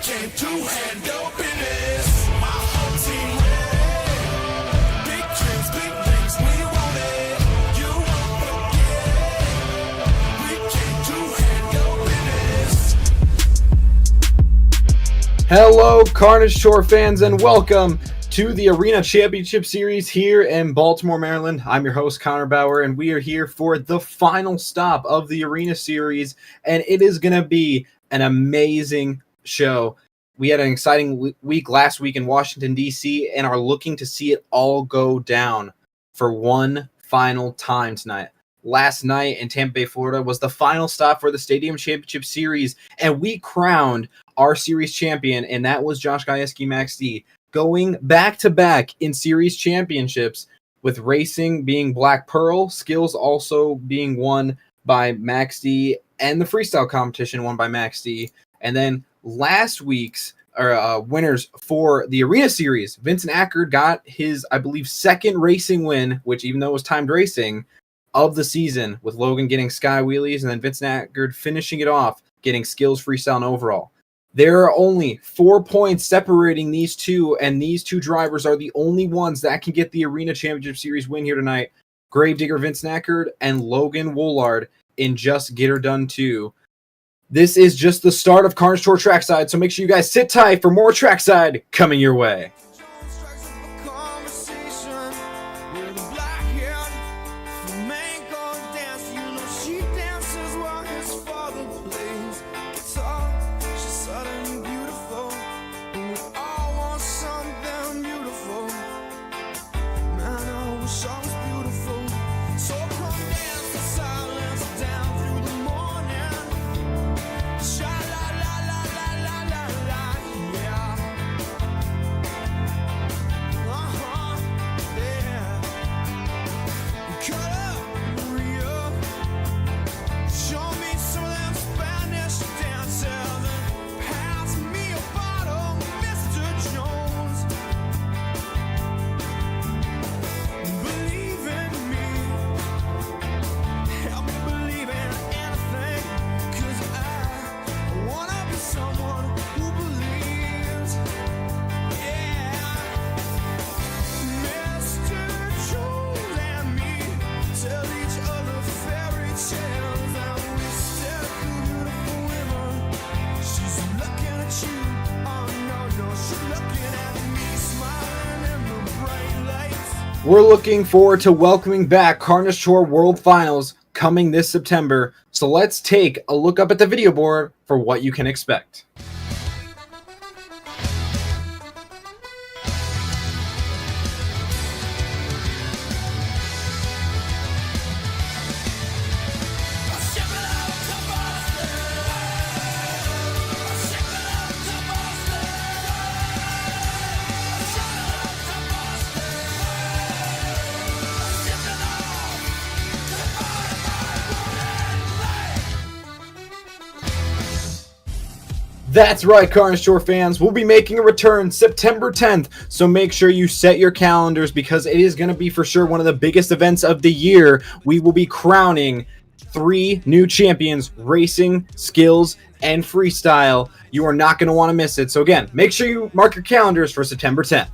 came to handle business. My whole team ready. Big dreams, big things, we want it. You won't forget. We came to handle business. Hello, Carnage Tour fans, and welcome to the Arena Championship Series here in Baltimore, Maryland. I'm your host, Connor Bauer, and we are here for the final stop of the Arena Series, and it is going to be an amazing show. We had an exciting week last week in Washington, D.C., and are looking to see it all go down for one final time tonight. Last night in Tampa Bay, Florida, was the final stop for the Stadium Championship Series, and we crowned our series champion, and that was Josh Gajewski Max D, going back-to-back in series championships, with racing being Black Pearl, skills also being won by Max D, and the freestyle competition won by Max D. And then last week's winners for the Arena Series, Vincent Akard got his, I believe, second racing win, which even though it was timed racing, of the season, with Logan getting sky wheelies, and then Vincent Akard finishing it off, getting skills, freestyle, and overall. There are only 4 points separating these two, and these two drivers are the only ones that can get the Arena Championship Series win here tonight. Gravedigger Vincent Akard and Logan Wollard in Just Get Her Done 2. This is just the start of Carnage Tour Trackside, so make sure you guys sit tight for more Trackside coming your way. We're looking forward to welcoming back Carnage Tour World Finals coming this September, so let's take a look up at the video board for what you can expect. That's right, Carnage Tour fans. We'll be making a return September 10th, so make sure you set your calendars because it is going to be for sure one of the biggest events of the year. We will be crowning 3 new champions, racing, skills, and freestyle. You are not going to want to miss it. So again, make sure you mark your calendars for September 10th.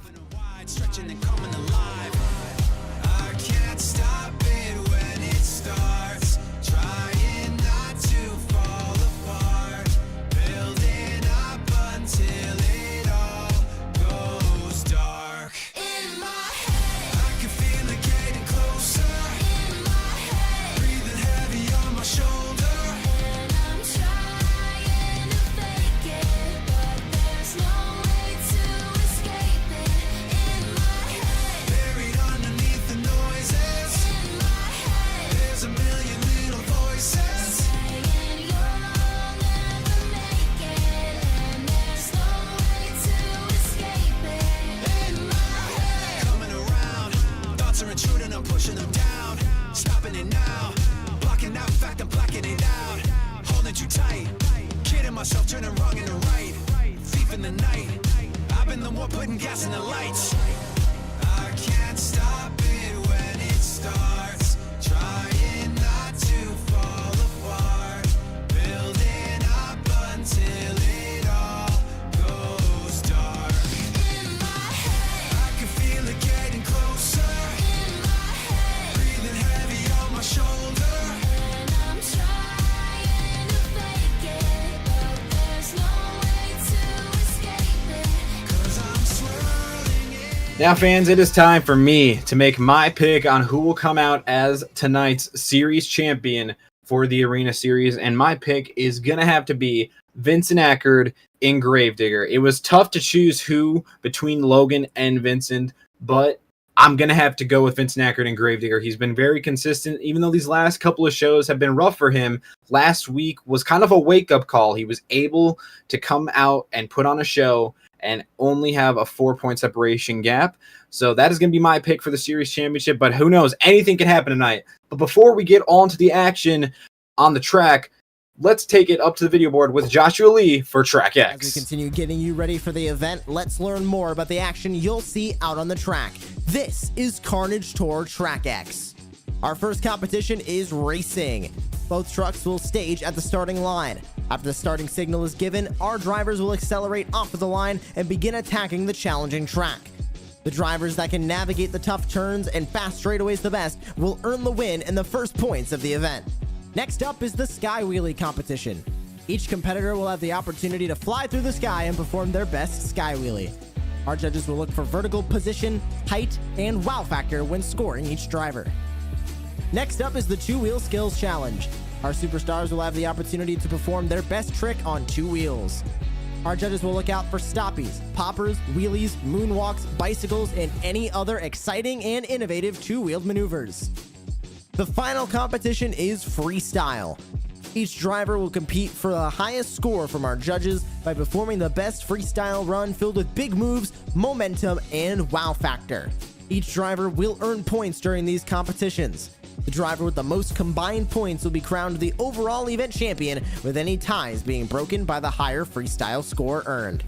Myself turning wrong into right, thief in the night. I've been the one putting gas in the lights. I can't stop it when it starts. Trying not to fall apart, building up until it all goes Now, fans, it is time for me to make my pick on who will come out as tonight's series champion for the Arena Series, and my pick is going to have to be Vincent Akard in Gravedigger. It was tough to choose who between Logan and Vincent, but I'm going to have to go with Vincent Akard and Gravedigger. He's been very consistent, even though these last couple of shows have been rough for him. Last week was kind of a wake-up call. He was able to come out and put on a show and only have a 4-point separation gap. So that is going to be my pick for the series championship, but who knows? Anything can happen tonight. But before we get on to the action on the track, let's take it up to the video board with Joshua Lee for Track X. As we continue getting you ready for the event, let's learn more about the action you'll see out on the track. This is Carnage Tour Track X. Our first competition is racing. Both trucks will stage at the starting line. After the starting signal is given, our drivers will accelerate off of the line and begin attacking the challenging track. The drivers that can navigate the tough turns and fast straightaways the best will earn the win and the first points of the event. Next up is the Sky Wheelie competition. Each competitor will have the opportunity to fly through the sky and perform their best Sky Wheelie. Our judges will look for vertical position, height, and wow factor when scoring each driver. Next up is the Two-Wheel Skills Challenge. Our superstars will have the opportunity to perform their best trick on 2 wheels. Our judges will look out for stoppies, poppers, wheelies, moonwalks, bicycles, and any other exciting and innovative 2-wheeled maneuvers. The final competition is freestyle. Each driver will compete for the highest score from our judges by performing the best freestyle run filled with big moves, momentum, and wow factor. Each driver will earn points during these competitions. The driver with the most combined points will be crowned the overall event champion, with any ties being broken by the higher freestyle score earned.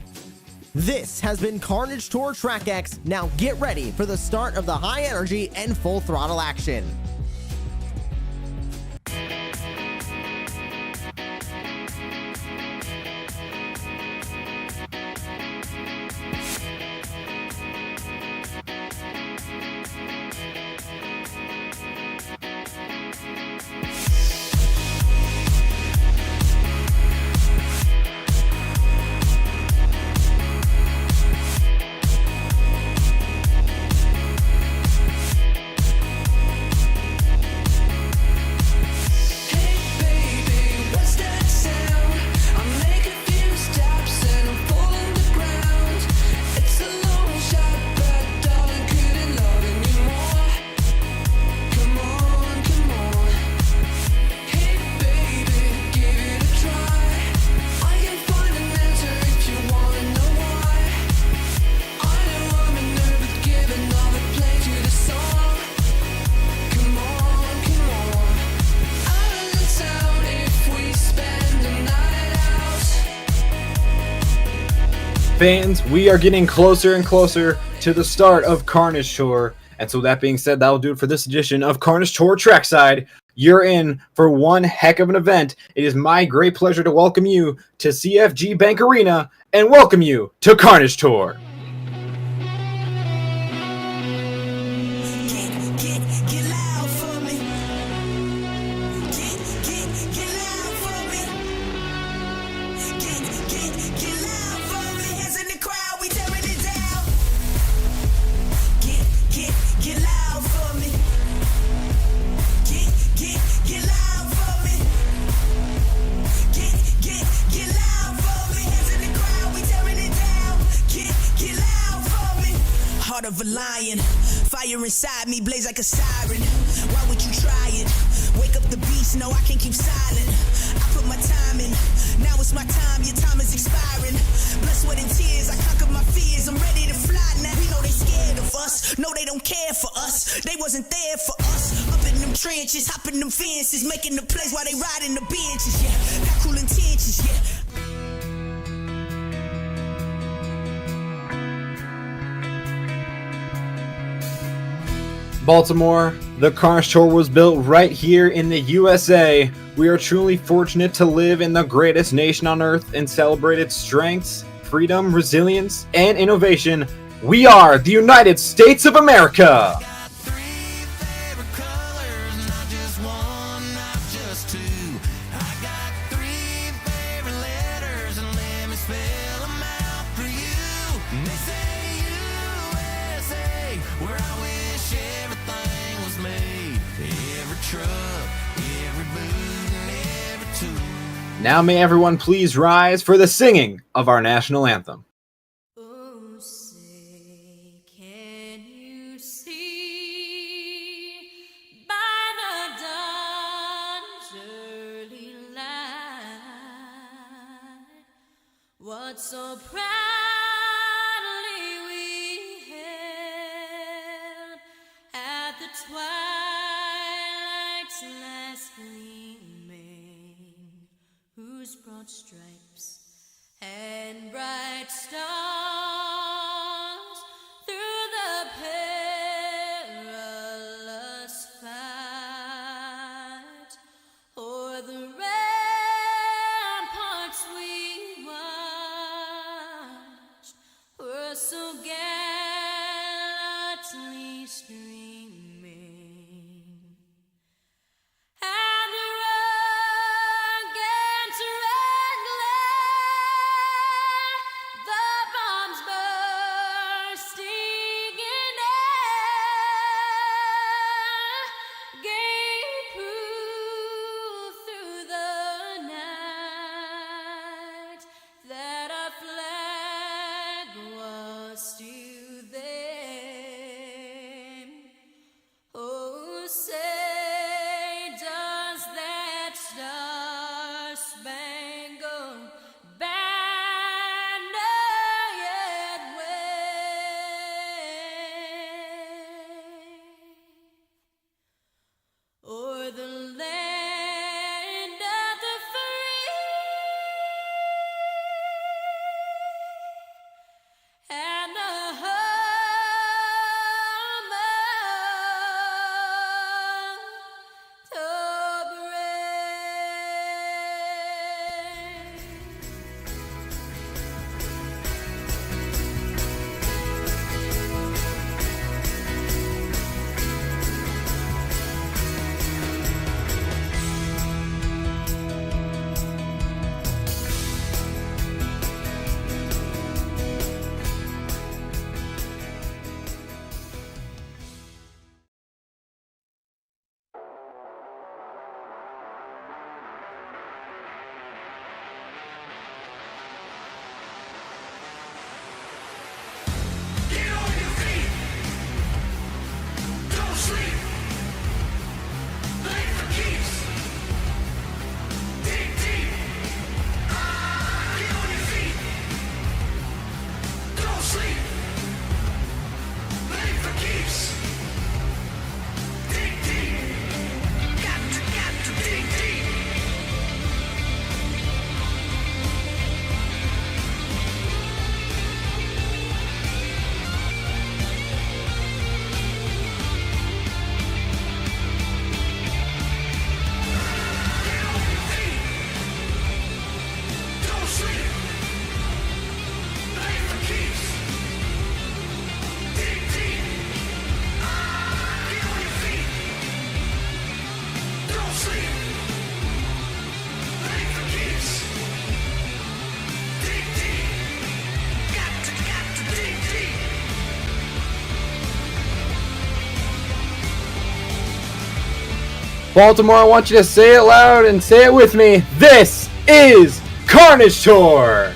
This has been Carnage Tour Track X. Now get ready for the start of the high energy and full throttle action. Fans, we are getting closer and closer to the start of Carnage Tour. And so that being said, that'll do it for this edition of Carnage Tour Trackside. You're in for one heck of an event. It is my great pleasure to welcome you to CFG Bank Arena and welcome you to Carnage Tour. Get loud for me. Get loud for me. Get loud for me. Hands in the crowd, we tearing it down. Get loud for me. Get loud for me. Get loud for me. Hands in the crowd, we tearing it down. Get loud for me. Heart of a lion. Fire inside me, blaze like a siren. Why would you try it? Wake up the beast, no, I can't keep silent. I put my time in, now it's my time, your time is expiring. Blood, sweat, and tears, I conquered my fears. I'm ready to fly now. We know they scared of us, no, they don't care for us. They wasn't there for us. Up in them trenches, hopping them fences, making the plays while they riding the benches. Yeah, got cool intentions. Yeah. Baltimore, the Carnage Tour was built right here in the USA. We are truly fortunate to live in the greatest nation on earth and celebrate its strengths, freedom, resilience, and innovation. We are the United States of America. Got 3 favorite colors, not just one, not just 2. I got 3 favorite letters, and let me spell them out for you. They say USA, Now may everyone please rise for the singing of our national anthem. Oh, say, can you see by the dawn's early light what so proudly we hailed at the twilight's last gleaming, whose broad stripes and bright stars through the perilous fight o'er the ramparts we watched were so gallantly streaming. And the rugged red glare, the bombs bursting in air, gave proof through the night that our flag was still there. Oh, say, does that star-spangled banner yet wave o'er the land of the free and the home of the brave? Get on your feet. Don't sleep. Play for keeps. Dig deep. Get on your feet. Don't sleep. Play for keeps. Dig deep. Got to dig deep. Get on your feet. Don't sleep. Play for keeps. Dig deep. Get on your feet. Don't sleep. Play for keeps. Dig deep. Got to dig deep. Baltimore, I want you to say it loud and say it with me. This is Carnage Tour!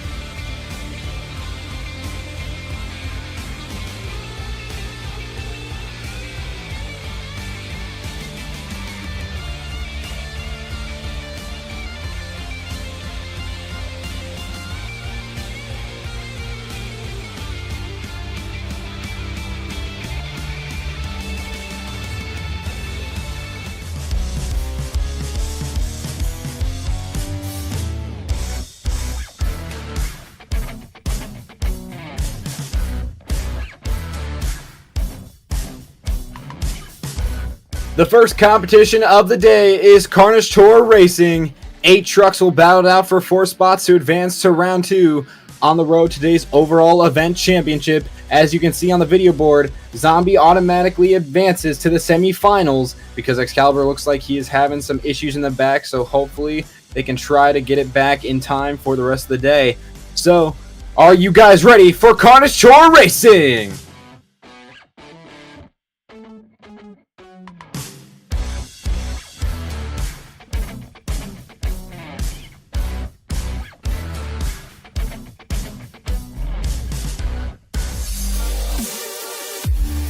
The first competition of the day is Carnage Tour Racing. 8 trucks will battle it out for 4 spots to advance to round 2 on the road to today's overall event championship. As you can see on the video board, Zombie automatically advances to the semifinals because Excaliber looks like he is having some issues in the back, so hopefully they can try to get it back in time for the rest of the day. So, are you guys ready for Carnage Tour Racing?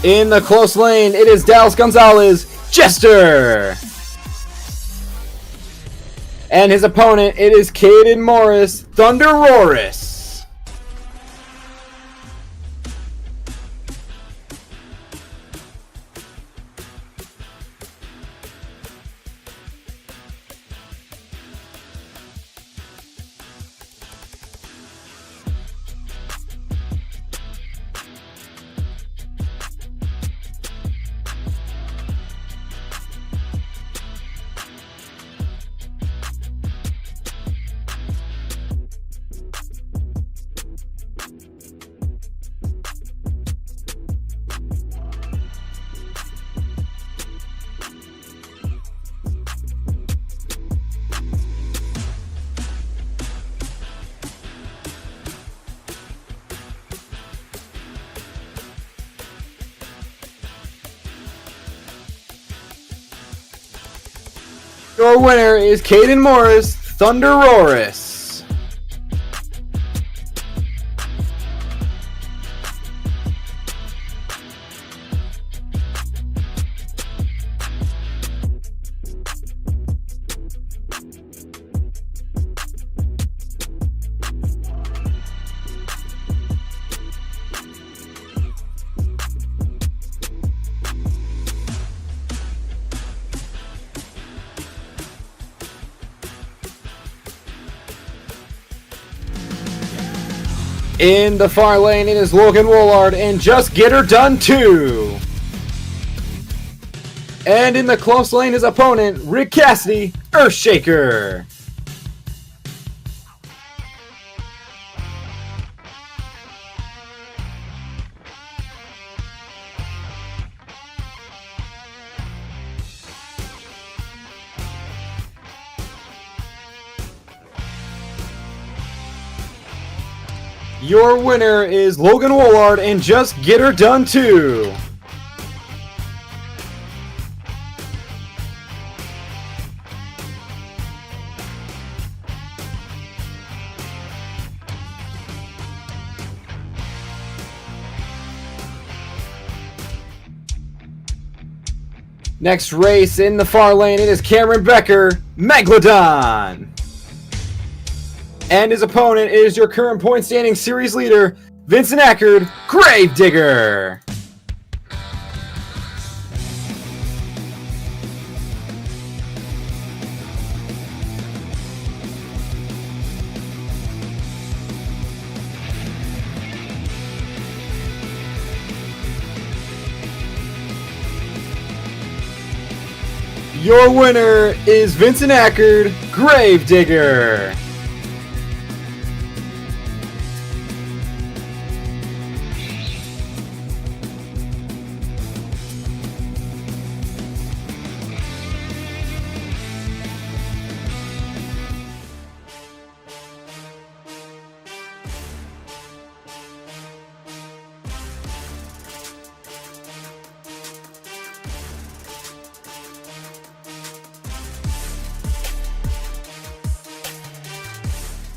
In the close lane, it is Gonzalez, Jester. And his opponent, it is Caden Morris, ThunderROARus. Your winner is Caden Morris, ThunderROARus. In the far lane, it is Logan Wollard and Just Get Her Done 2. And in the close lane, his opponent, Cassady, Earthshaker. Your winner is Logan Wollard and Just Get Her Done 2. Next race in the far lane, it is Cameron Becker, Megalodon. And his opponent is your current point standing series leader, Vincent Akard, Gravedigger. Your winner is Vincent Akard, Gravedigger.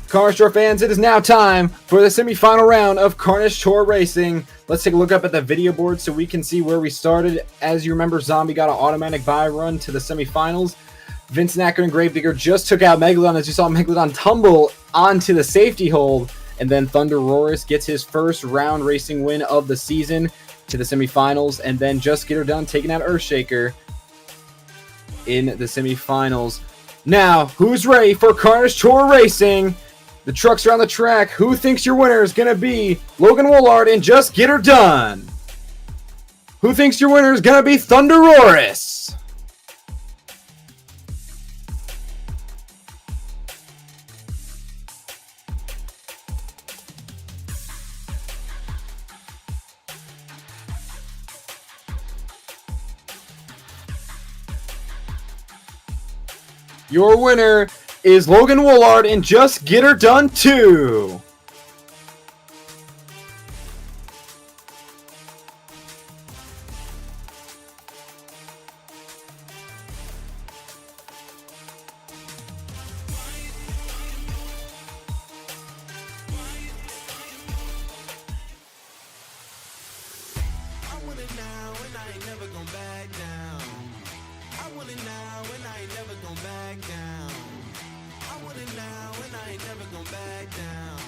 Carnage Tour fans, it is now time for the semifinal round of Carnage Tour Racing. Let's take a look up at the video board so we can see where we started. As you remember, Zombie got an automatic bye run to the semifinals. Vincent Akard and Gravedigger just took out Megalodon, as you saw Megalodon tumble onto the safety hold. And then ThunderROARus gets his first round racing win of the season to the semifinals. And then Just Get Her Done taking out Earthshaker in the semifinals. Now, who's ready for Carnage Tour Racing? The trucks are on the track. Who thinks your winner is going to be Logan Wollard and Just Get Her Done? Who thinks your winner is going to be ThunderROARus? Your winner is Logan Wollard and Just Get Her Done 2. I wanna it now and I ain't never gonna back down. I want it now and I ain't never gonna back down. I want it now and I ain't never gonna back down.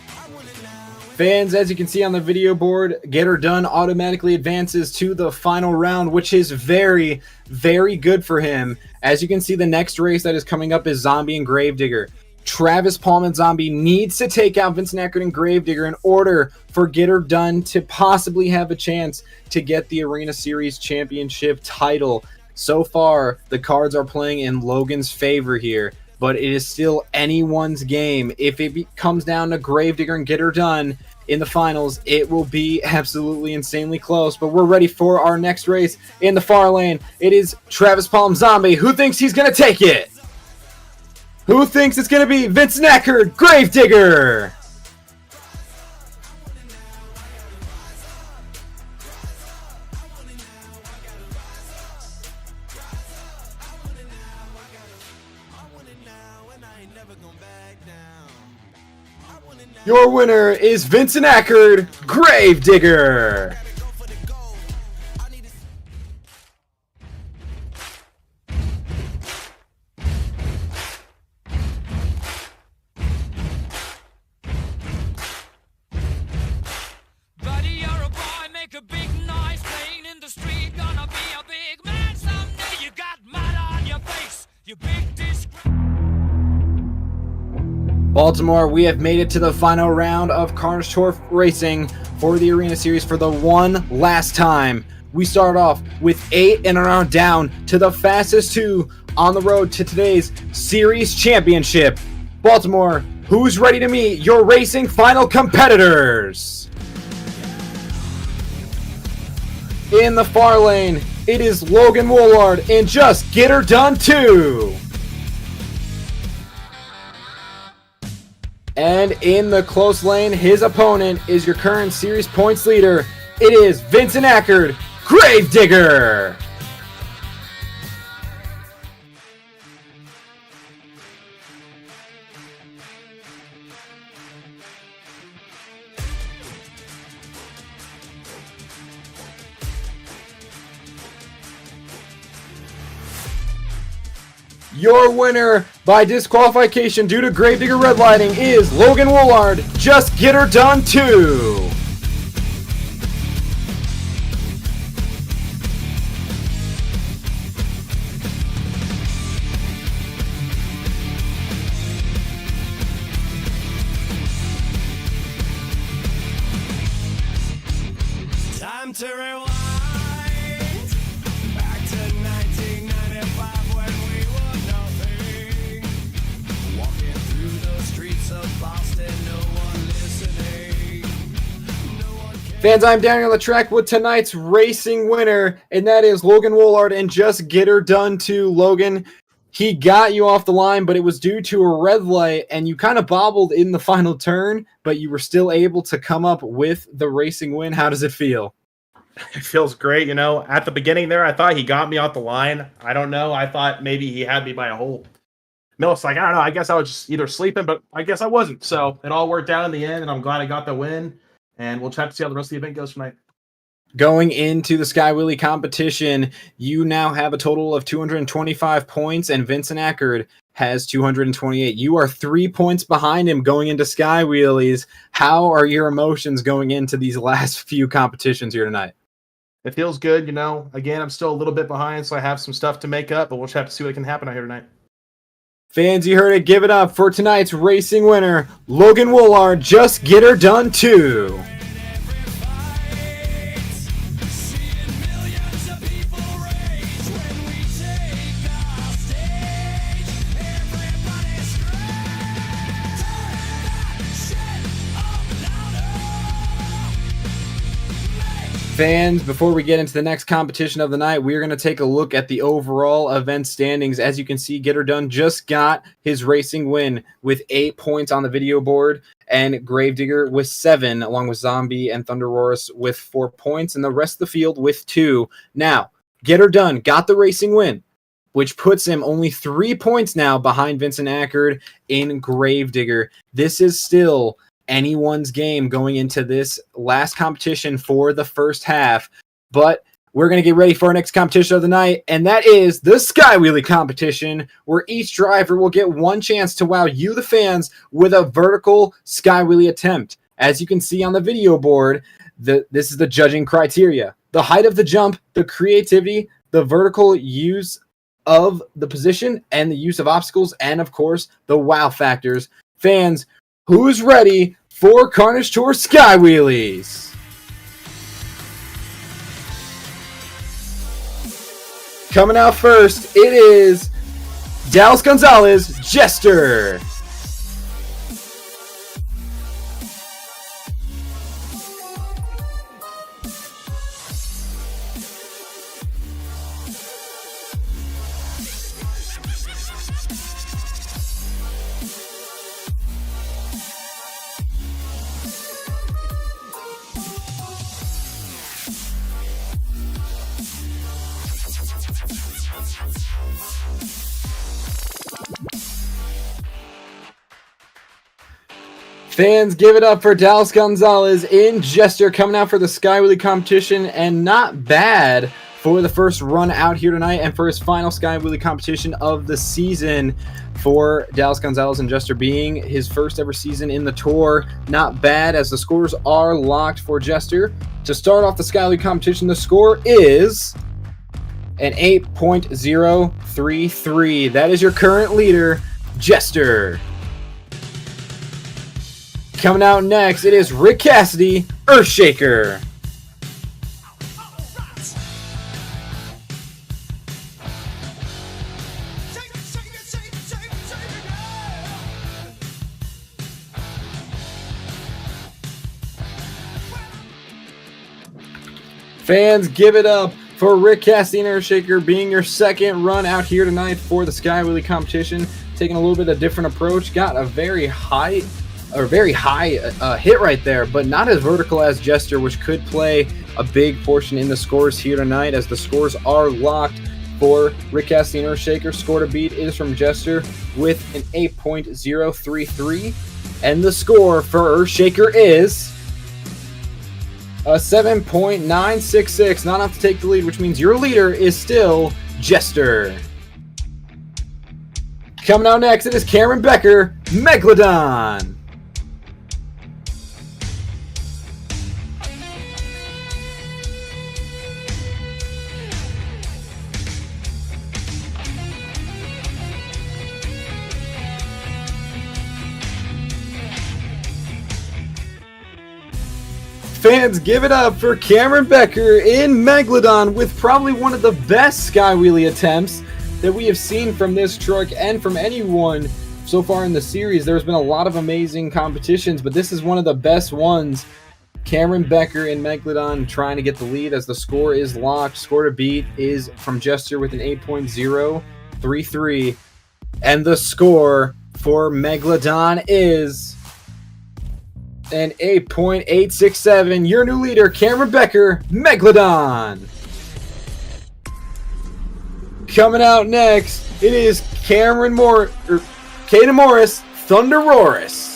I want it now. Fans, as you can see on the video board, Get Her Done automatically advances to the final round, which is very, very good for him. As you can see, the next race that is coming up is Zombie and Gravedigger. Travis Palm and Zombie needs to take out Vincent Akard and Gravedigger in order for Get Her Done to possibly have a chance to get the Arena Series Championship title. So far, the cards are playing in Logan's favor here, but it is still anyone's game. If it comes down to Gravedigger and Get Her Done in the finals, it will be absolutely insanely close. But we're ready for our next race in the far lane. It is Travis Palm Zombie. Who thinks he's going to take it? Who thinks it's going to be Vincent Akard, Gravedigger? Your winner is Vincent Akard, Gravedigger. Buddy, you're a boy, make a big noise, playing in the street, gonna be a big man someday. You got mud on your face, you big disgrace. Baltimore, we have made it to the final round of Carnage Tour Racing for the Arena Series for the one last time. We start off with 8 and are down to the fastest 2 on the road to today's Series Championship. Baltimore, who's ready to meet your racing final competitors? In the far lane, it is Logan Wollard and Just Get Her Done 2. And in the close lane, his opponent is your current series points leader. It is Vincent Akard, Gravedigger. Your winner by disqualification due to Gravedigger redlining is Logan Wollard. Just Get Her Done 2. Time to rewind back to 1995 when we were nothing. Walking through the streets of Boston, no one listening. No one cares. Fans, I'm down on the track with tonight's racing winner, and that is Logan Wollard and Just Get Her Done 2. Logan, he got you off the line, but it was due to a red light, and you kind of bobbled in the final turn, but you were still able to come up with the racing win. How does it feel? It feels great. At the beginning there, I thought he got me off the line. I don't know. I thought maybe he had me by a whole millisecond. I don't know. I guess I was just either sleeping, but I guess I wasn't. So it all worked out in the end, and I'm glad I got the win. And we'll try to see how the rest of the event goes tonight. Going into the Sky Wheelie competition, you now have a total of 225 points, and Vincent Akard has 228. You are 3 points behind him going into Sky Wheelies. How are your emotions going into these last few competitions here tonight? It feels good. Again, I'm still a little bit behind, so I have some stuff to make up, but we'll just have to see what can happen out here tonight. Fans, you heard it. Give it up for tonight's racing winner, Logan Wollard. Just Get Her Done 2. Seeing millions of people rage when we take our stage. Everybody scream, turn that shit up louder. Fans, before we get into the next competition of the night, we're going to take a look at the overall event standings. As you can see, Get Her Done just got his racing win with 8 points on the video board, and Gravedigger with 7, along with Zombie and ThunderROARus with 4 points, and the rest of the field with 2. Now, Get Her Done got the racing win, which puts him only 3 points now behind Vincent Akard in Gravedigger. This is still anyone's game going into this last competition for the first half. But we're going to get ready for our next competition of the night, and that is the Sky Wheelie competition, where each driver will get one chance to wow you, the fans, with a vertical Sky Wheelie attempt. As you can see on the video board, this is the judging criteria. The height of the jump, the creativity, the vertical use of the position, and the use of obstacles, and of course, the wow factors. Fans, who's ready for Carnage Tour Sky Wheelies? Coming out first, it is Gonzalez, Jester. Fans, give it up for Gonzalez in Jester, coming out for the Sky Wheelie competition, and not bad for the first run out here tonight and for his final Sky Wheelie competition of the season for Gonzalez and Jester, being his first ever season in the tour. Not bad, as the scores are locked for Jester. To start off the Sky Wheelie competition, the score is an 8.033. That is your current leader, Jester. Coming out next, it is Cassady, Earthshaker. Fans, give it up for Cassady and Earthshaker, being your second run out here tonight for the Sky Wheelie competition. Taking a little bit of a different approach. Got a very high hit right there, but not as vertical as Jester, which could play a big portion in the scores here tonight, as the scores are locked for Cassady and Earthshaker. Score to beat is from Jester with an 8.033, and the score for Earthshaker is a 7.966. Not enough to take the lead, which means your leader is still Jester. Coming out next, it is Becker, Megalodon. Fans, give it up for Becker in Megalodon, with probably one of the best Sky Wheelie attempts that we have seen from this truck and from anyone so far in the series. There's been a lot of amazing competitions, but this is one of the best ones. Becker in Megalodon trying to get the lead, as the score is locked. Score to beat is from Jester with an 8.033, and the score for Megalodon is an 8.867. Your new leader, Becker, Megalodon. Coming out next, it is Caden Morris, ThunderROARus.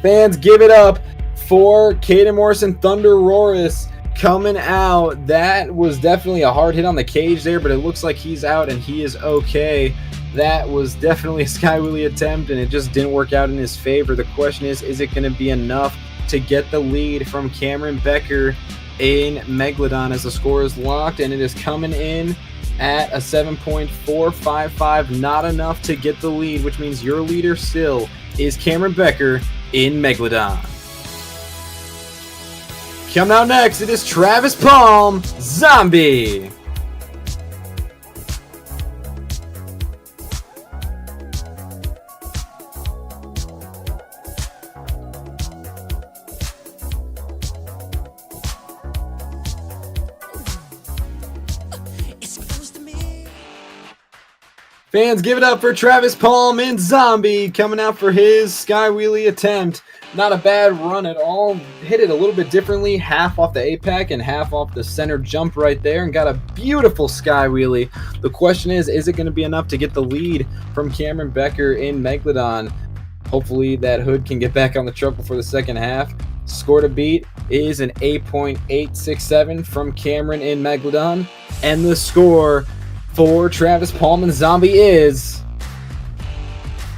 Fans, give it up for Caden Morris and ThunderROARus coming out. That was definitely a hard hit on the cage there, but it looks like he's out and he is okay. That was definitely a Sky Wheelie attempt, and it just didn't work out in his favor. The question is it going to be enough to get the lead from Becker in Megalodon, as the score is locked, and it is coming in at a 7.455. Not enough to get the lead, which means your leader still is Becker in Megalodon. Coming out next, it is Travis Palm, Zombie. Fans, give it up for Travis Palm and Zombie coming out for his Sky Wheelie attempt. Not a bad run at all. Hit it a little bit differently, half off the apex and half off the center jump right there, and got a beautiful sky wheelie. The question is it going to be enough to get the lead from Cameron Becker in Megalodon? Hopefully that Hood can get back on the truck before the second half. Score to beat is an 8.867 from Cameron in Megalodon. And the score for Travis Paulman Zombie is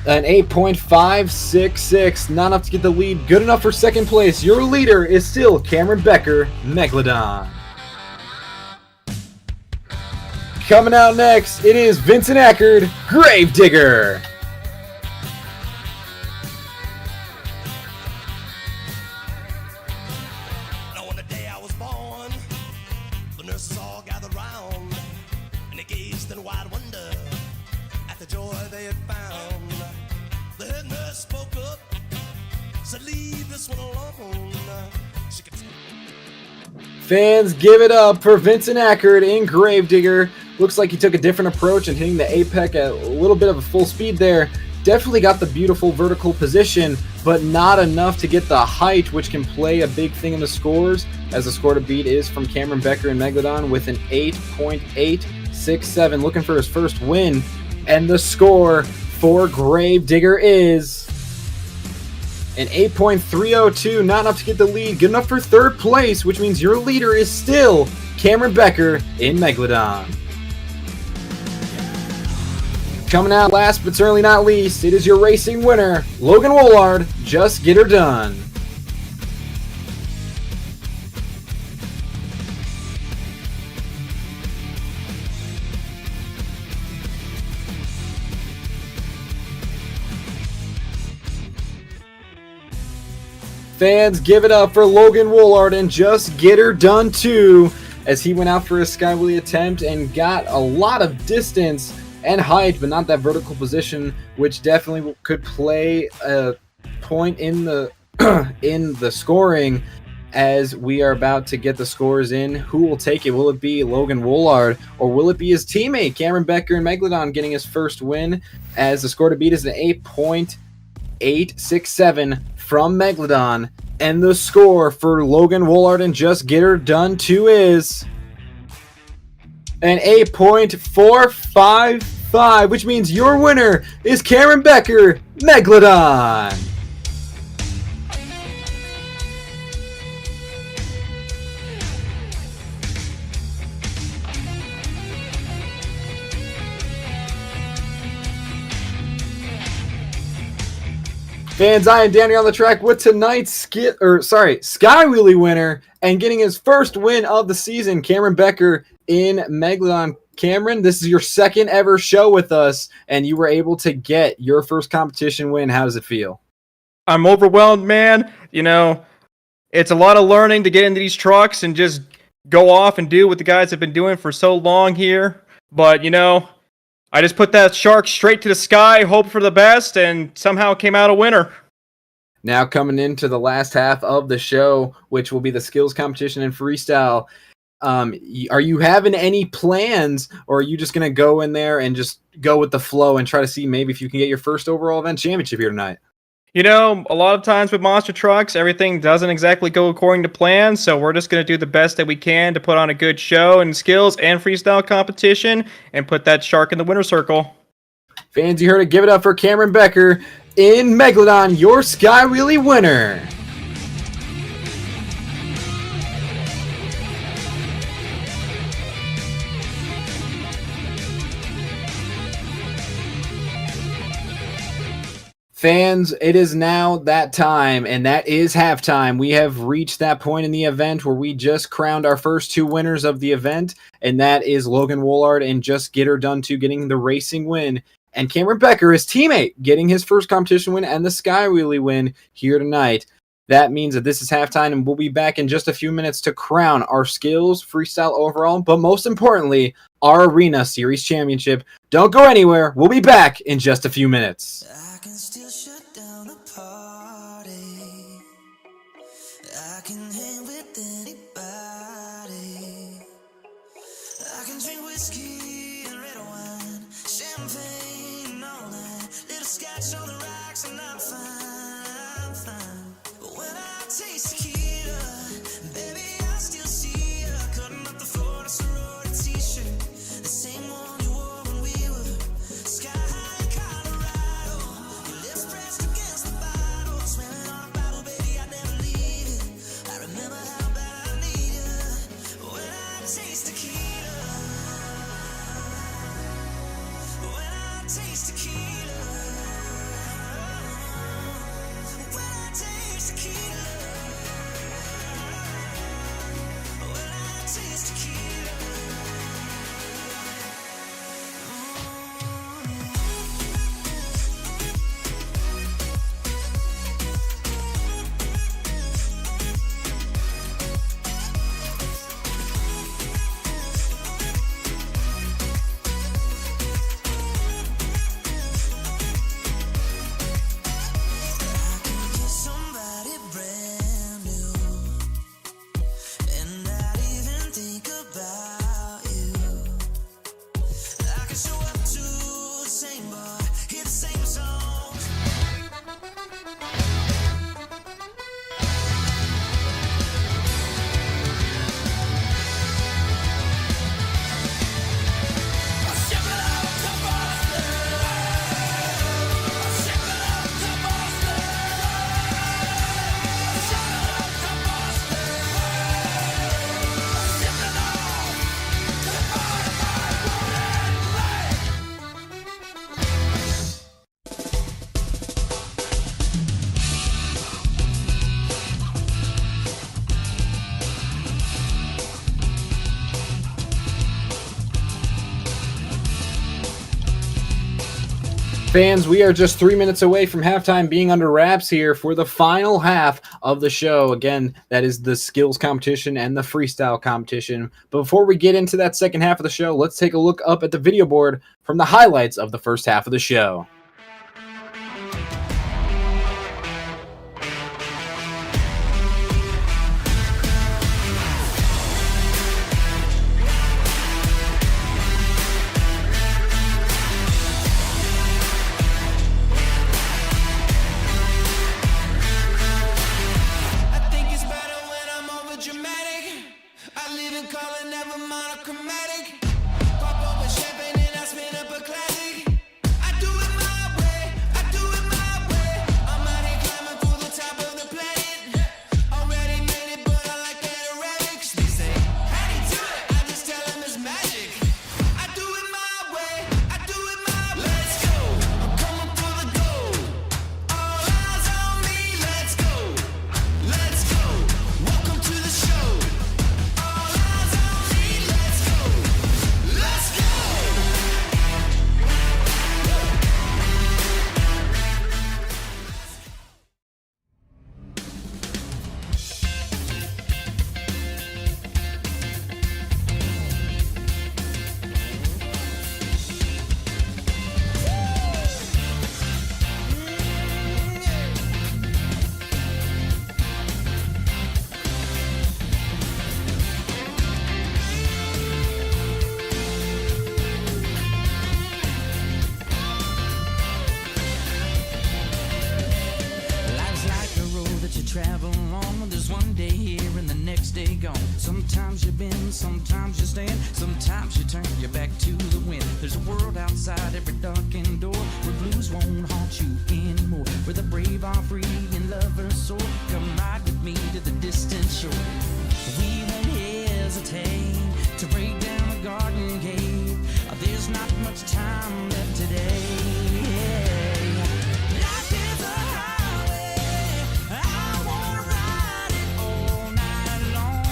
an 8.566. Not enough to get the lead. Good enough for second place. Your leader is still Cameron Becker, Megalodon. Coming out next, it is Vincent Akard, Gravedigger. Now on the day I was born, the nurses all gathered round, and they gazed in wide wonder at the joy they had found. The head nurse spoke up, said, "Leave this one alone." She could Fans, give it up for Vincent Akard in Gravedigger. Looks like he took a different approach and hitting the apex at a little bit of a full speed there. Definitely got the beautiful vertical position, but not enough to get the height, which can play a big thing in the scores, as the score to beat is from Cameron Becker in Megalodon with an 8.867, looking for his first win. And the score for Gravedigger is an 8.302, not enough to get the lead. Good enough for third place, which means your leader is still Cameron Becker in Megalodon. Coming out last but certainly not least, it is your racing winner, Logan Wollard, Just Get Her Done. Fans, give it up for Logan Wollard and Just Get Her Done too, as he went out for a sky wheelie attempt and got a lot of distance and height, but not that vertical position, which definitely could play a point in the in the scoring, as we are about to get the scores in. Who will take it? Will it be Logan Wollard, or will it be his teammate Cameron Becker in Megalodon getting his first win, as the score to beat is an 8.867 from Megalodon, and the score for Logan Wollard and Just Get Her Done 2 is an 8.455, which means your winner is Cameron Becker, Megalodon. Fans, I am Danny on the track with tonight's sky wheelie winner and getting his first win of the season, Cameron Becker in Megalodon. Cameron, this is your second ever show with us, and you were able to get your first competition win. How does it feel? I'm overwhelmed, man. You know, it's a lot of learning to get into these trucks and just go off and do what the guys have been doing for so long here. But, you know, I just put that shark straight to the sky, hoped for the best, and somehow came out a winner. Now coming into the last half of the show, which will be the skills competition and freestyle. Are you having any plans, or are you just going to go in there and just go with the flow and try to see maybe if you can get your first overall event championship here tonight? You know, a lot of times with monster trucks, everything doesn't exactly go according to plan, so we're just going to do the best that we can to put on a good show and skills and freestyle competition and put that shark in the winner's circle. Fans, you heard it. Give it up for Cameron Becker in Megalodon, your Sky Wheelie winner. Fans, it is now that time, and that is halftime. We have reached that point in the event where we just crowned our first two winners of the event, and that is Logan Wollard and Just Get Her Done 2 getting the racing win, and Cameron Becker, his teammate, getting his first competition win and the Sky Wheelie win here tonight. That means that this is halftime, and we'll be back in just a few minutes to crown our skills, freestyle overall, but most importantly, our Arena Series championship. Don't go anywhere. We'll be back in just a few minutes. I can still shut down a party. I can hang with anybody. I can drink whiskey and red wine, champagne all night, little scotch on the rocks, and I'm fine, I'm fine. taste tequila, baby, I still see ya cutting up the floor in a sorority t-shirt, the same one you wore when we were sky high in Colorado. Your lips pressed against the bottle, smelling on a Bible, baby, I never leave it. I remember how bad I need you when I taste tequila. When I taste tequila. When I taste tequila. When I taste tequila. Somebody brand new, and not even think about you. I can show up to the same bar, hear the same songs. Fans, we are just 3 minutes away from halftime being under wraps here for the final half of the show. Again, that is the skills competition and the freestyle competition. But before we get into that second half of the show, let's take a look up at the video board from the highlights of the first half of the show. I think it's better when I'm over dramatic. I live in color, never monochromatic. Pop open champagne and I spin up a classic. I do it my way, I do it my way. I'm out here climbing for the top of the planet. Already made it, but I like that aerobics. They say, how do you do it? I just tell them it's magic. I do it my way, I do it my way. Let's go, I'm coming for the gold. All eyes on me, let's go. Let's go, welcome to the show. All eyes on me, let's go. Let's go. Life's like a road that you travel on. There's one day here and the next day gone. Sometimes you bend, sometimes you stand, sometimes you turn your back to the wind. There's a world outside every darkened door where blues won't haunt you anymore. Where the brave are free and lovers soar. Come ride with me to the distant shore. We won't hesitate to break down a garden gate. There's not much time left today. Life is a highway. I wanna ride it all night long.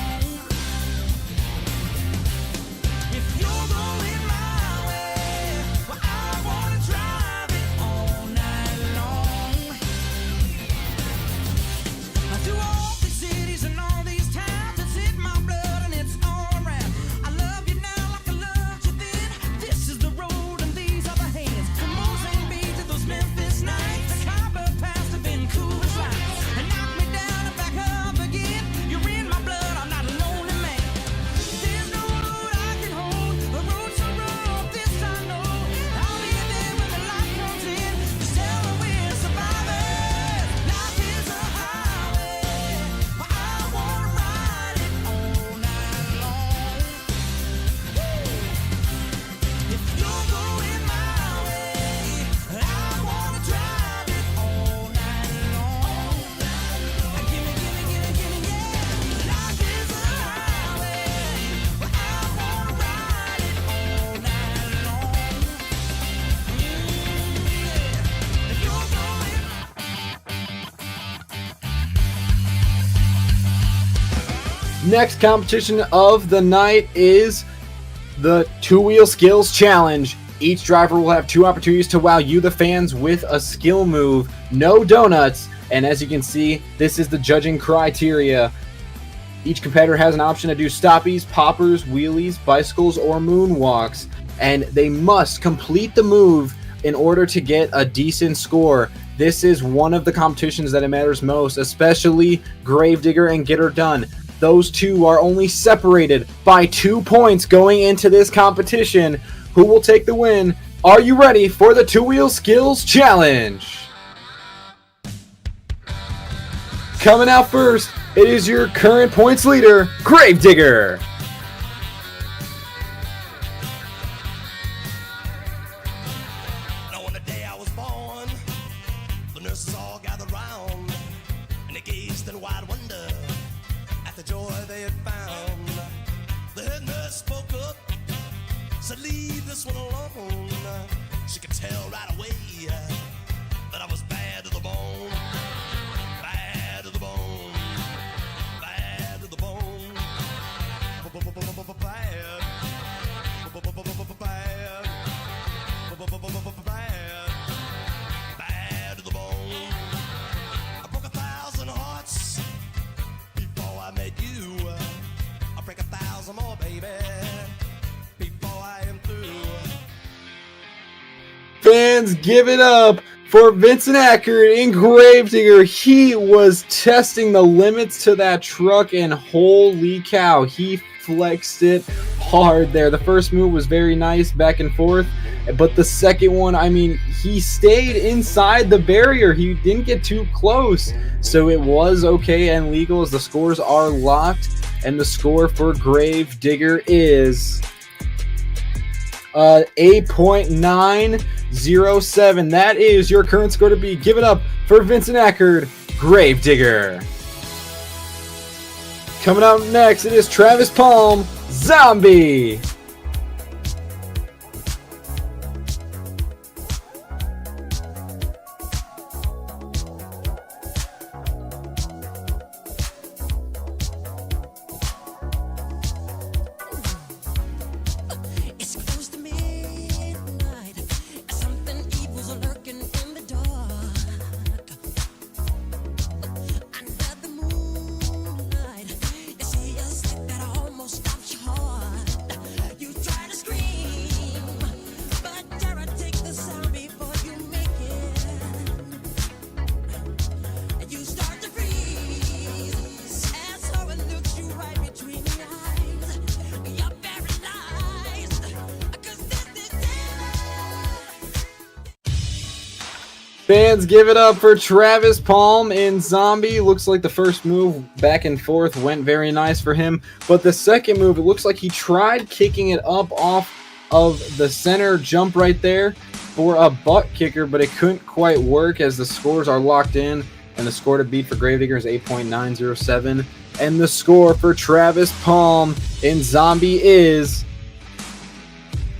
If you're going my way, well, I wanna drive it all night long. Through Next competition of the night is the two-wheel skills challenge. Each driver will have 2 opportunities to wow you, the fans, with a skill move. No donuts. And as you can see, this is the judging criteria. Each competitor has an option to do stoppies, poppers, wheelies, bicycles, or moonwalks. And they must complete the move in order to get a decent score. This is one of the competitions that it matters most, especially Gravedigger and Get Her Done. Those two are only separated by 2 points going into this competition. Who will take the win? Are you ready for the two-wheel skills challenge? Coming out first, it is your current points leader, Gravedigger. Now on the day I was born, the nurses all gathered round, and they gazed in wide wonder at the joy they had found. The head nurse spoke up, said, "Leave this one alone." She could tell right away that I was bad to the bone, bad to the bone, bad to the bone, bad, bad, bad to the bone. I broke 1,000 hearts before I met you. I'll break 1,000 more, baby, before I am through. Fans, give it up for Vincent Akard in Gravedigger. He was testing the limits to that truck, and holy cow, he flexed it hard there. The first move was very nice, back and forth, but the second one, I mean, he stayed inside the barrier. He didn't get too close, so it was okay and legal as the scores are locked, and the score for Gravedigger is 8.907. That is your current score to be. Give it up for Vincent Akard, Gravedigger. Coming out next, it is Travis Palm, Zombie. It's close to midnight. Something evil's lurking in the dark. Under the moonlight, you see a sight that almost stops your heart. You try to scream, but terror takes the sound before you make it. You start to freeze as horror looks you right between the eyes. You're paralyzed, 'cause this is Fans, give it up for Travis Palm in Zombie. Looks like the first move back and forth went very nice for him, but the second move, it looks like he tried kicking it up off of the center jump right there for a butt kicker, but it couldn't quite work as the scores are locked in, and the score to beat for Gravedigger is 8.907, and the score for Travis Palm in Zombie is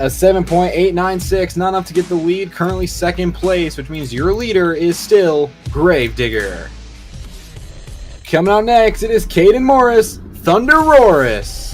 a 7.896, not enough to get the lead. Currently second place, which means your leader is still Gravedigger. Coming out next, it is Caden Morris, ThunderROARus.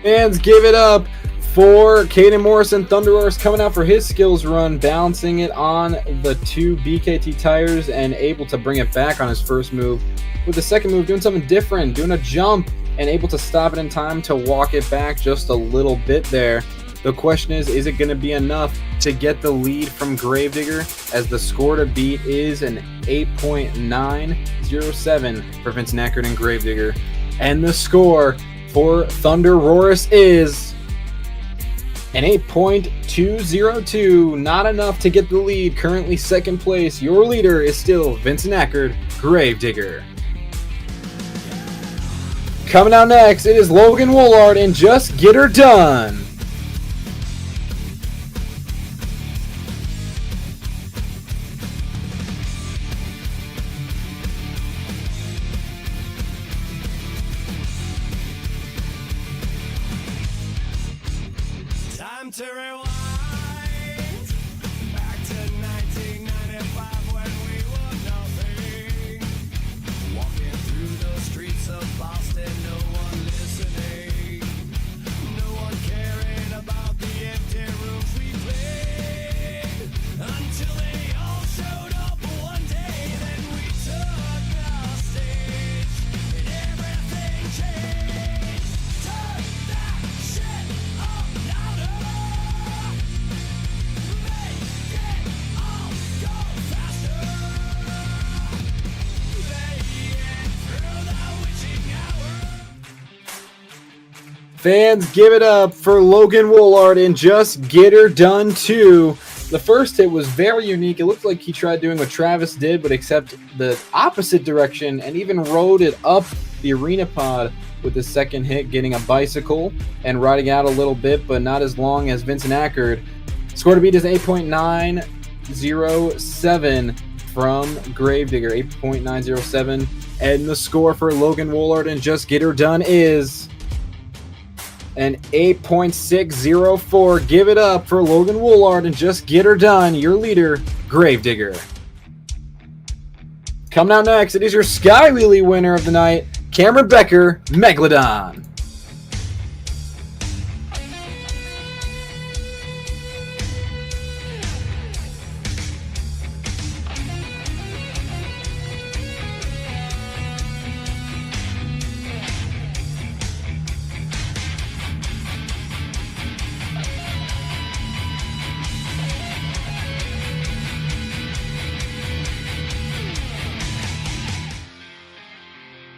Fans, give it up for Caden Morris and ThunderROARus coming out for his skills run, balancing it on the 2 BKT tires and able to bring it back on his first move. With the second move, doing something different, doing a jump and able to stop it in time to walk it back just a little bit there. The question is it going to be enough to get the lead from Gravedigger, as the score to beat is an 8.907 for Vincent Akard and Gravedigger. And the score for ThunderROARus is an 8.202. Not enough to get the lead. Currently second place. Your leader is still Vincent Akard, Gravedigger. Coming out next, it is Logan Wollard and Just Get Her Done. Time to rewind back to 1995 when we were nothing. Walking through the streets of Boston, no one listening, no one caring about the empty rooms we played. Until they all showed up one day, then we took the stage and everything changed. Turn that shit up louder. Make it all go faster. Playing through the witching hour. Fans, give it up for Logan Wollard and Just Get Her Done 2. The first hit was very unique. It looked like he tried doing what Travis did, but except the opposite direction, and even rode it up the arena pod with the second hit, getting a bicycle and riding out a little bit, but not as long as Vincent Akard. Score to beat is 8.907 from Gravedigger, 8.907. And the score for Logan Wollard and Just Get Her Done is an 8.604. Give it up for Logan Wollard and Just Get Her Done, your leader, Gravedigger. Coming out next, it is your Sky Wheelie winner of the night, Cameron Becker, Megalodon.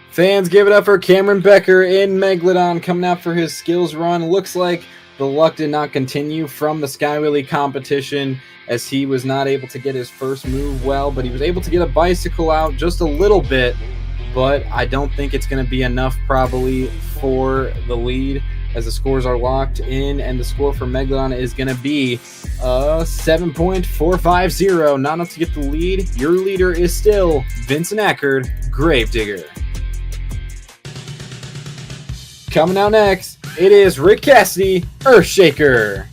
Fans, give it up for Cameron Becker in Megalodon coming out for his skills run. Looks like the luck did not continue from the Sky Wheelie competition as he was not able to get his first move well, but he was able to get a bicycle out just a little bit, but I don't think it's going to be enough probably for the lead as the scores are locked in, and the score for Megalodon is going to be 7.450. Not enough to get the lead. Your leader is still Vincent Akard, Gravedigger. Coming out next, it is Rick Cassady, Earthshaker.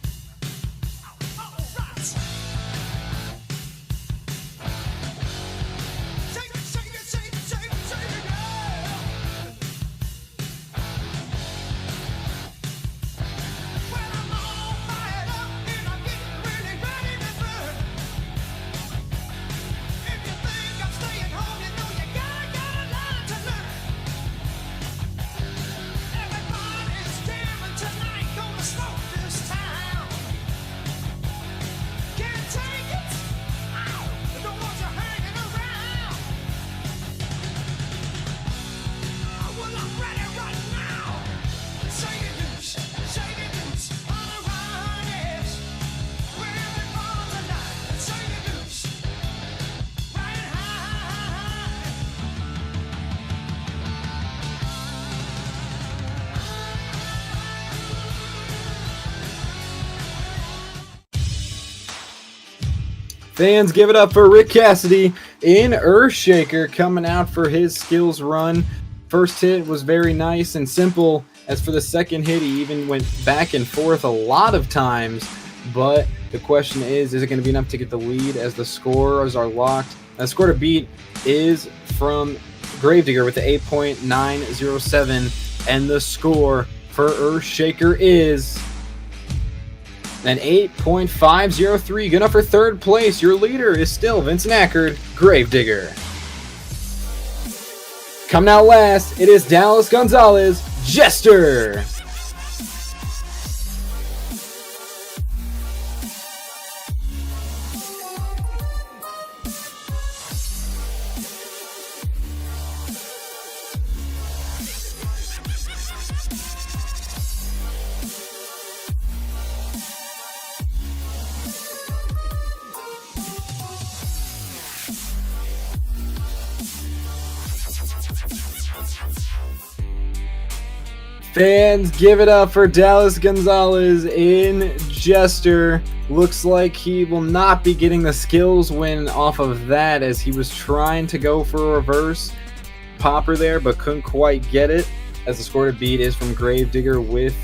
Fans, give it up for Rick Cassady in Earthshaker coming out for his skills run. First hit was very nice and simple. As for the second hit, he even went back and forth a lot of times. But the question is it going to be enough to get the lead as the scores are locked? The score to beat is from Gravedigger with the 8.907. And the score for Earthshaker is an 8.503. Good enough for third place. Your leader is still Vincent Akard, Gravedigger. Coming out last, it is Dallas Gonzalez, Jester. Fans, give it up for Dallas Gonzalez in Jester. Looks like he will not be getting the skills win off of that, as he was trying to go for a reverse popper there, but couldn't quite get it, as the score to beat is from Gravedigger with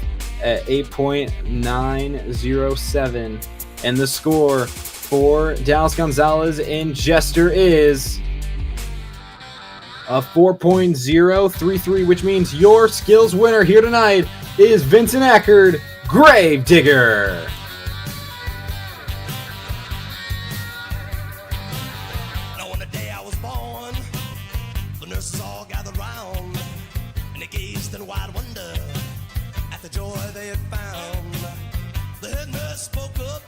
8.907. And the score for Dallas Gonzalez in Jester is a 4.033, which means your skills winner here tonight is Vincent Akard, Gravedigger. Now on the day I was born, the nurses all gathered round, and they gazed in wide wonder at the joy they had found. The head nurse spoke up.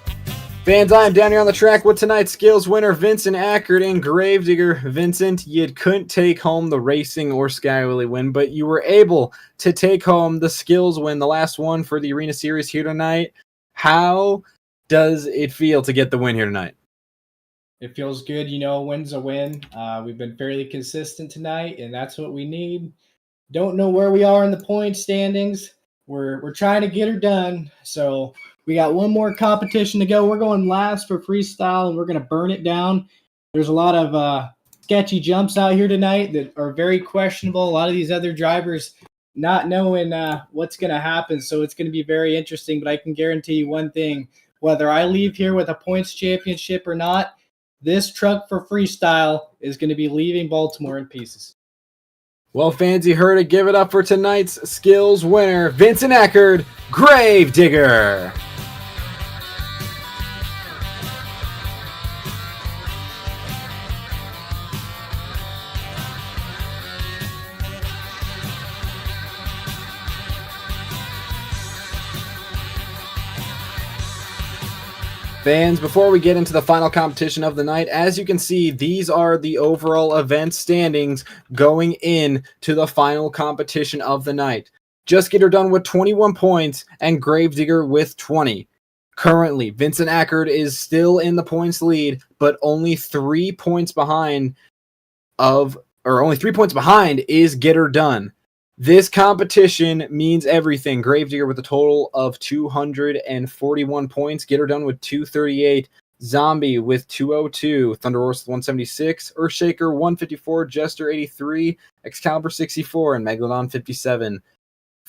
Fans, I am down here on the track with tonight's skills winner, Vincent Akard and Gravedigger. Vincent, you couldn't take home the racing or Skywilly win, but you were able to take home the skills win, the last one for the Arena Series here tonight. How does it feel to get the win here tonight? It feels good. You know, a win's a win. We've been fairly consistent tonight, and that's what we need. Don't know where we are in the point standings. We're trying to get her done, so we got one more competition to go. We're going last for freestyle, and we're going to burn it down. There's a lot of sketchy jumps out here tonight that are very questionable. A lot of these other drivers not knowing what's going to happen, so it's going to be very interesting. But I can guarantee you one thing. Whether I leave here with a points championship or not, this truck for freestyle is going to be leaving Baltimore in pieces. Well, fans, you heard it. Give it up for tonight's skills winner, Vincent Akard, Gravedigger. Fans, before we get into the final competition of the night, as you can see, these are the overall event standings going in to the final competition of the night. Just Get Her Done with 21 points and Gravedigger with 20. Currently, Vincent Akard is still in the points lead, but only 3 points behind is Get Her Done. This competition means everything. Gravedigger with a total of 241 points. Get Her Done with 238. Zombie with 202. ThunderROARus with 176. Earthshaker 154. Jester 83. Excaliber 64. And Megalodon 57.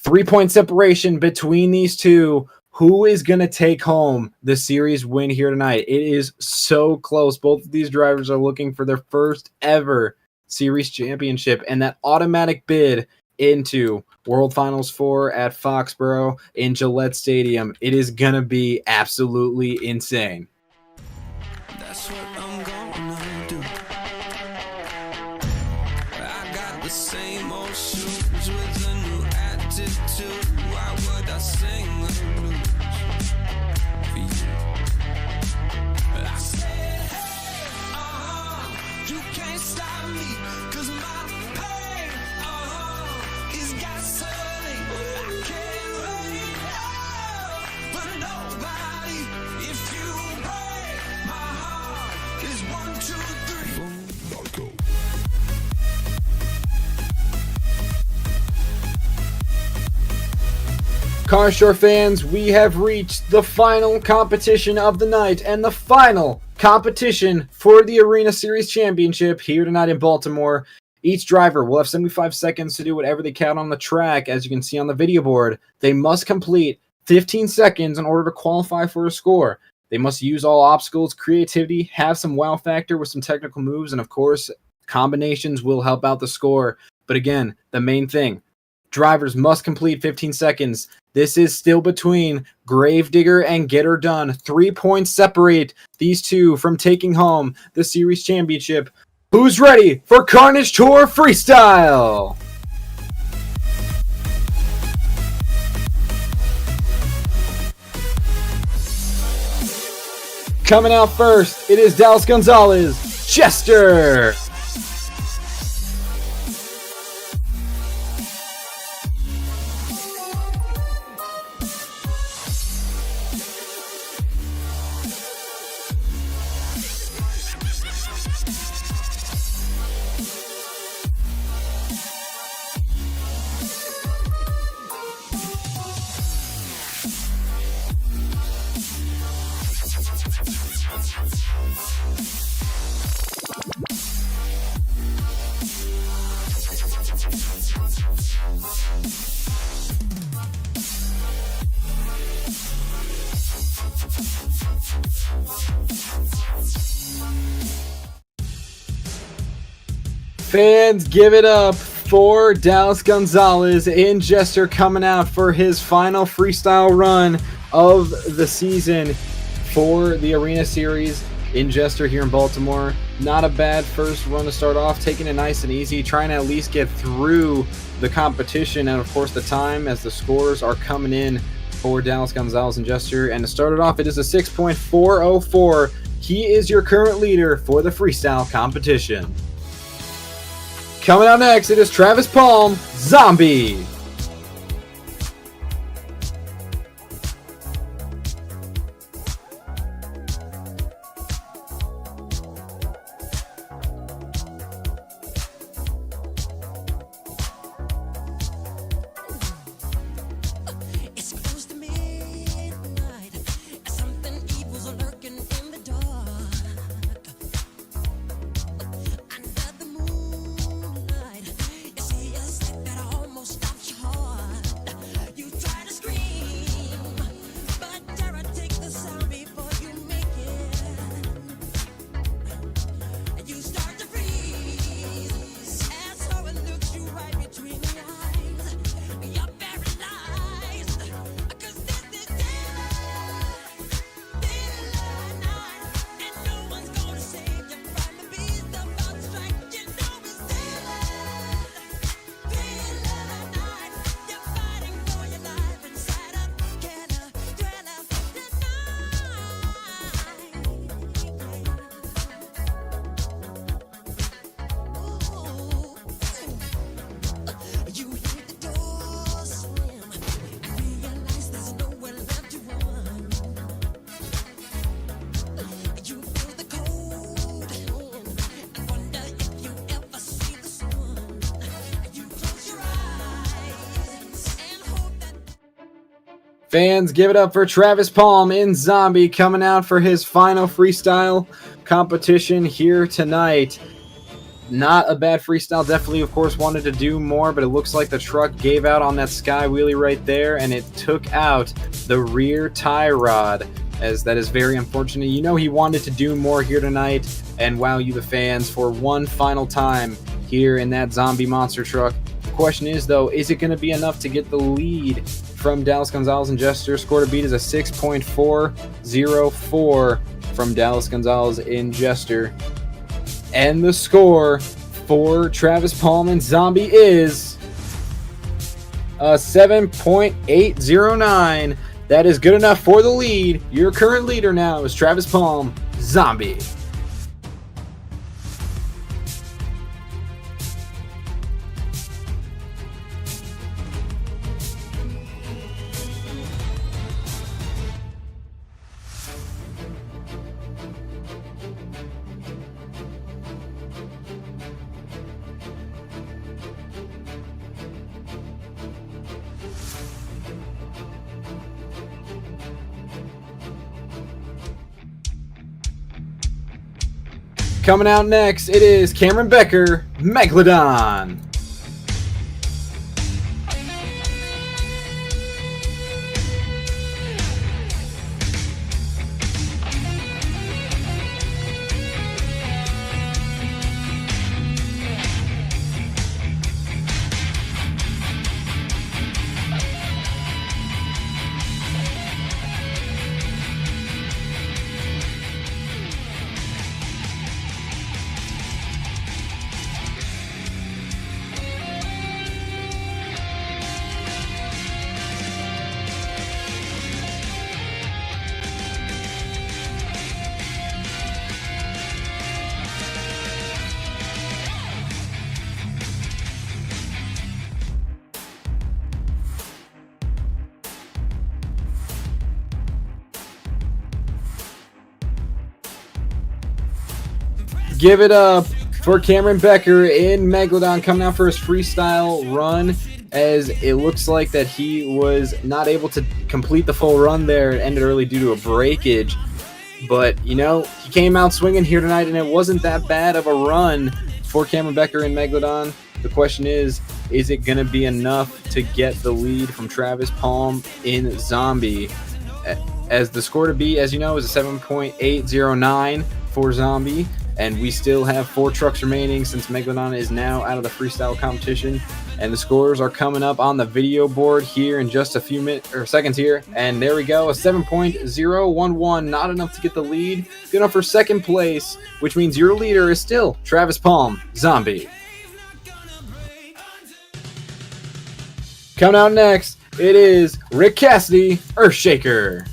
3-point separation between these two. Who is going to take home the series win here tonight? It is so close. Both of these drivers are looking for their first ever series championship, and that automatic bid into World Finals 4 at Foxborough in Gillette Stadium. It is going to be absolutely insane. That's what I'm gonna do. I got the same old shoes with a new attitude. Why would I sing the blues for you? I said, hey, you can't stop me, 'cause my pain, is gasoline. I can't wait, for nobody. If you break my heart, is 1, 2, 3. Carnage Tour fans, we have reached the final competition of the night and the final competition for the Arena Series Championship here tonight in Baltimore. Each driver will have 75 seconds to do whatever they can on the track. As you can see on the video board, they must complete 15 seconds in order to qualify for a score. They must use all obstacles, creativity, have some wow factor with some technical moves, and of course, combinations will help out the score. But again, the main thing, drivers must complete 15 seconds. This is still between Gravedigger and Get Her Done. 3 points separate these two from taking home the series championship. Who's ready for Carnage Tour Freestyle? Coming out first, it is Dallas Gonzalez, Jester. Fans, give it up for Dallas Gonzalez in Jester coming out for his final freestyle run of the season for the Arena Series in Jester here in Baltimore. Not a bad first run to start off, taking it nice and easy, trying to at least get through the competition and of course the time as the scores are coming in for Dallas Gonzalez and Jester. And to start it off, it is a 6.404. He is your current leader for the freestyle competition. Coming out next, it is Travis Palm, Zombie. It's close to midnight. Something evil's lurking in the dark. Under the moonlight, you see a sight that almost stops your heart. You try to scream, but terror takes the sound before you make it. You start to freeze as horror looks you right between the eyes. You're paralyzed, 'cause this is daylight night, and no one's gonna save you from the beast about to strike. You know it's daylight night. You're fighting for your life inside a killer thriller You hear the door slam and realize there's nowhere left to run. You feel the cold hand and wonder if you ever see the sun. You close your eyes and hope that Fans, give it up for Travis Palm in Zombie coming out for his final freestyle competition here tonight. Not a bad freestyle. Definitely, of course, wanted to do more, but it looks like the truck gave out on that sky wheelie right there, and it took out the rear tie rod, as that is very unfortunate. You know he wanted to do more here tonight and wow you, the fans, for one final time here in that zombie monster truck. The question is, though, is it going to be enough to get the lead from Dallas Gonzalez and Jester? Score to beat is a 6.404 from Dallas Gonzalez in Jester. And the score for Travis Palm and Zombie is a 7.809. That is good enough for the lead. Your current leader now is Travis Palm, Zombie. Coming out next, it is Cameron Becker, Megalodon. Give it up for Cameron Becker in Megalodon coming out for his freestyle run, as it looks like that he was not able to complete the full run there. It ended early due to a breakage. But, you know, he came out swinging here tonight, and it wasn't that bad of a run for Cameron Becker in Megalodon. The question is is it going to be enough to get the lead from Travis Palm in Zombie? As the score to beat, as you know, is a 7.809 for Zombie, and we still have 4 trucks remaining since Megalodon is now out of the freestyle competition. And the scores are coming up on the video board here in just a few minutes or seconds here. And there we go, a 7.011, not enough to get the lead. Good enough for second place, which means your leader is still Travis Palm, Zombie. Coming out next, it is Rick Cassady, Earthshaker.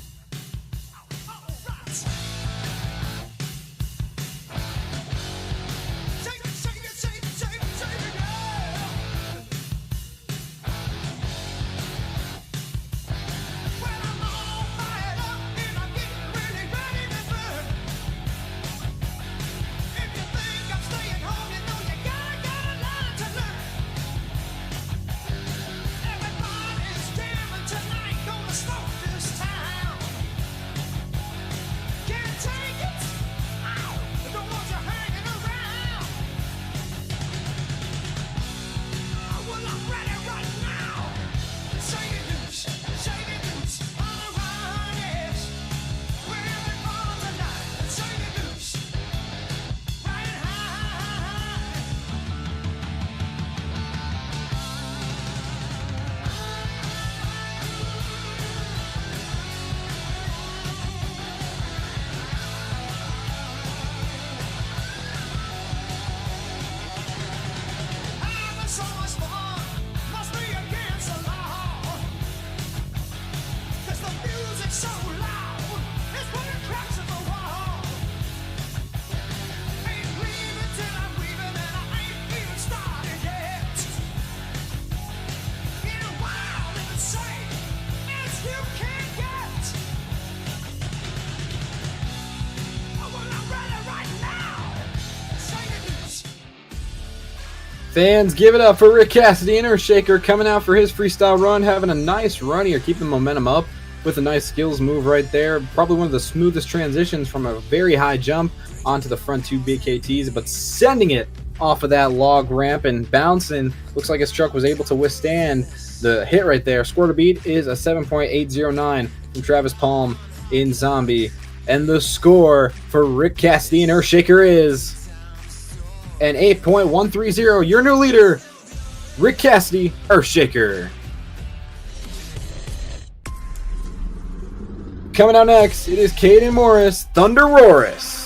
Fans, give it up for Rick Cassady and Earthshaker coming out for his freestyle run, having a nice run here, keeping the momentum up with a nice skills move right there. Probably one of the smoothest transitions from a very high jump onto the front 2 BKTs, but sending it off of that log ramp and bouncing. Looks like his truck was able to withstand the hit right there. Score to beat is a 7.809 from Travis Palm in Zombie. And the score for Rick Cassady and Earthshaker is an 8.130. Your new leader, Rick Cassady, Earthshaker. Coming out next, it is Caden Morris, ThunderROARus.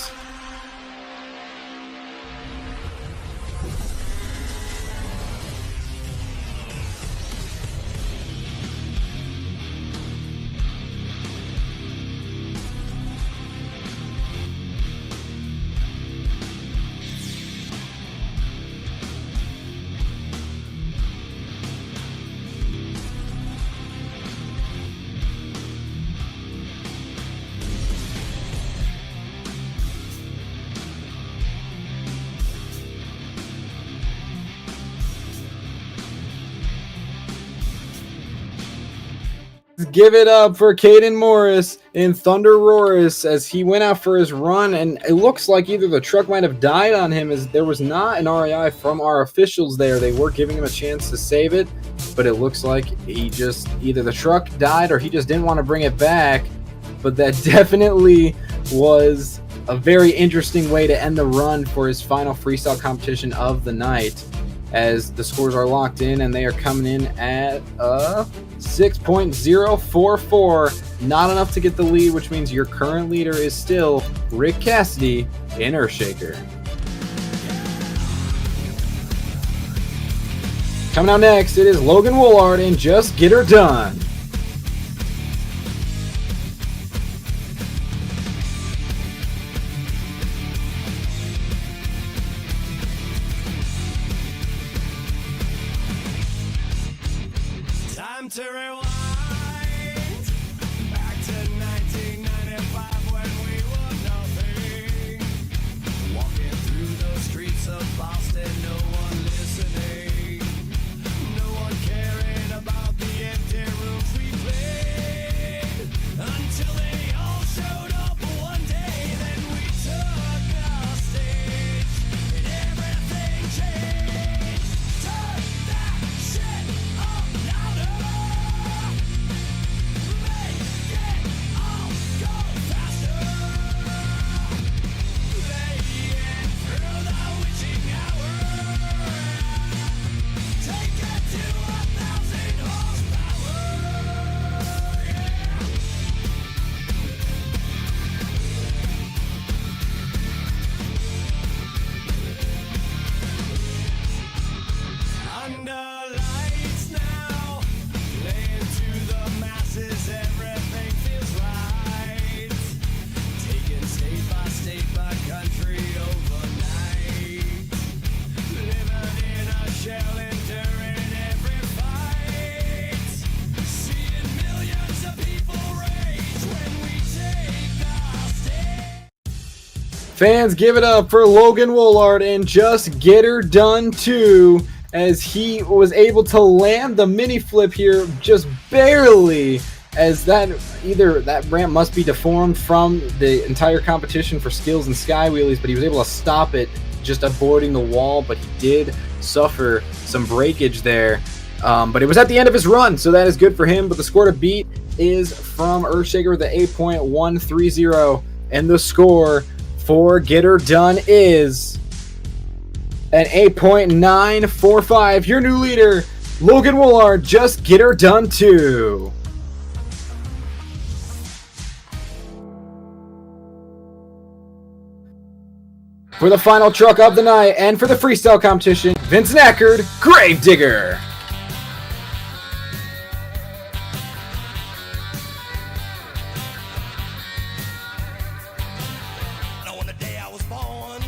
Give it up for Caden Morris in ThunderROARus as he went out for his run, and it looks like either the truck might have died on him, as there was not an REI from our officials there. They were giving him a chance to save it, but it looks like he just, either the truck died or he just didn't want to bring it back. But that definitely was a very interesting way to end the run for his final freestyle competition of the night, as the scores are locked in and they are coming in at 6.044. Not enough to get the lead, which means your current leader is still Rick Cassady in Earthshaker. Coming out next, it is Logan Wollard in Just Get Her Done. Time to rewind back to 1995 when we were nothing. Walking through the streets of Boston, no one listening, no one caring about the empty rooms we played, until they all showed up one day. Then we took our stage and everything changed. Turn that Fans, give it up for Logan Wollard and Just Get Her Done 2, as he was able to land the mini flip here just barely, as that ramp must be deformed from the entire competition for skills and sky wheelies, but he was able to stop it just avoiding the wall, but he did suffer some breakage there. But it was at the end of his run, so that is good for him. But the score to beat is from Earthshaker with the 8.130, and the score for Get Her Done is an 8.945. Your new leader, Logan Wollard, Just Get Her Done 2. For the final truck of the night and for the freestyle competition, Vincent Akard, Gravedigger. Now on the day I was born,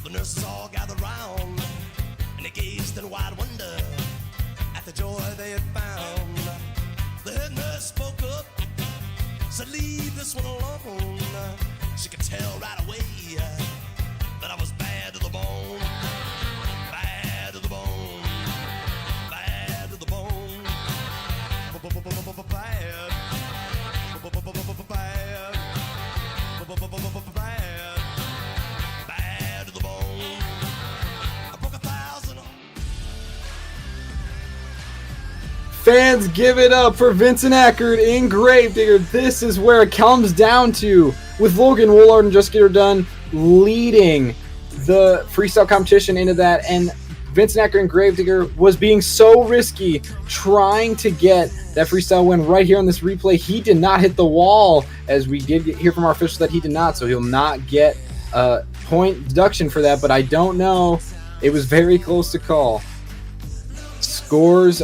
the nurses all gathered round, and they gazed in wide wonder at the joy they had found. The head nurse spoke up, said, "Leave this one alone." She could tell right away that I was bad to the bone, bad to the bone, bad to the bone, bad, bad to the bone. I broke 1,000. Fans, give it up for Vincent Akard in Gravedigger. This is where it comes down to, with Logan Wollard and Just Get Her Done leading the freestyle competition into that, and Vincent Akard in Gravedigger was being so risky trying to get that freestyle win right here on this replay. He did not hit the wall, as we did hear from our officials that he did not, so he'll not get a point deduction for that, but I don't know. It was very close to call. Scores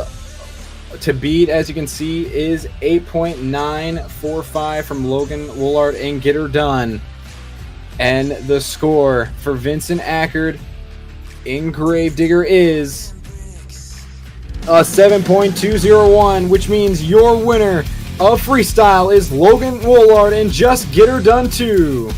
to beat, as you can see, is 8.945 from Logan Wollard and Get Her Done. And the score for Vincent Akard in Gravedigger is a 7.201, which means your winner of freestyle is Logan Wollard and Just Get Her Done 2.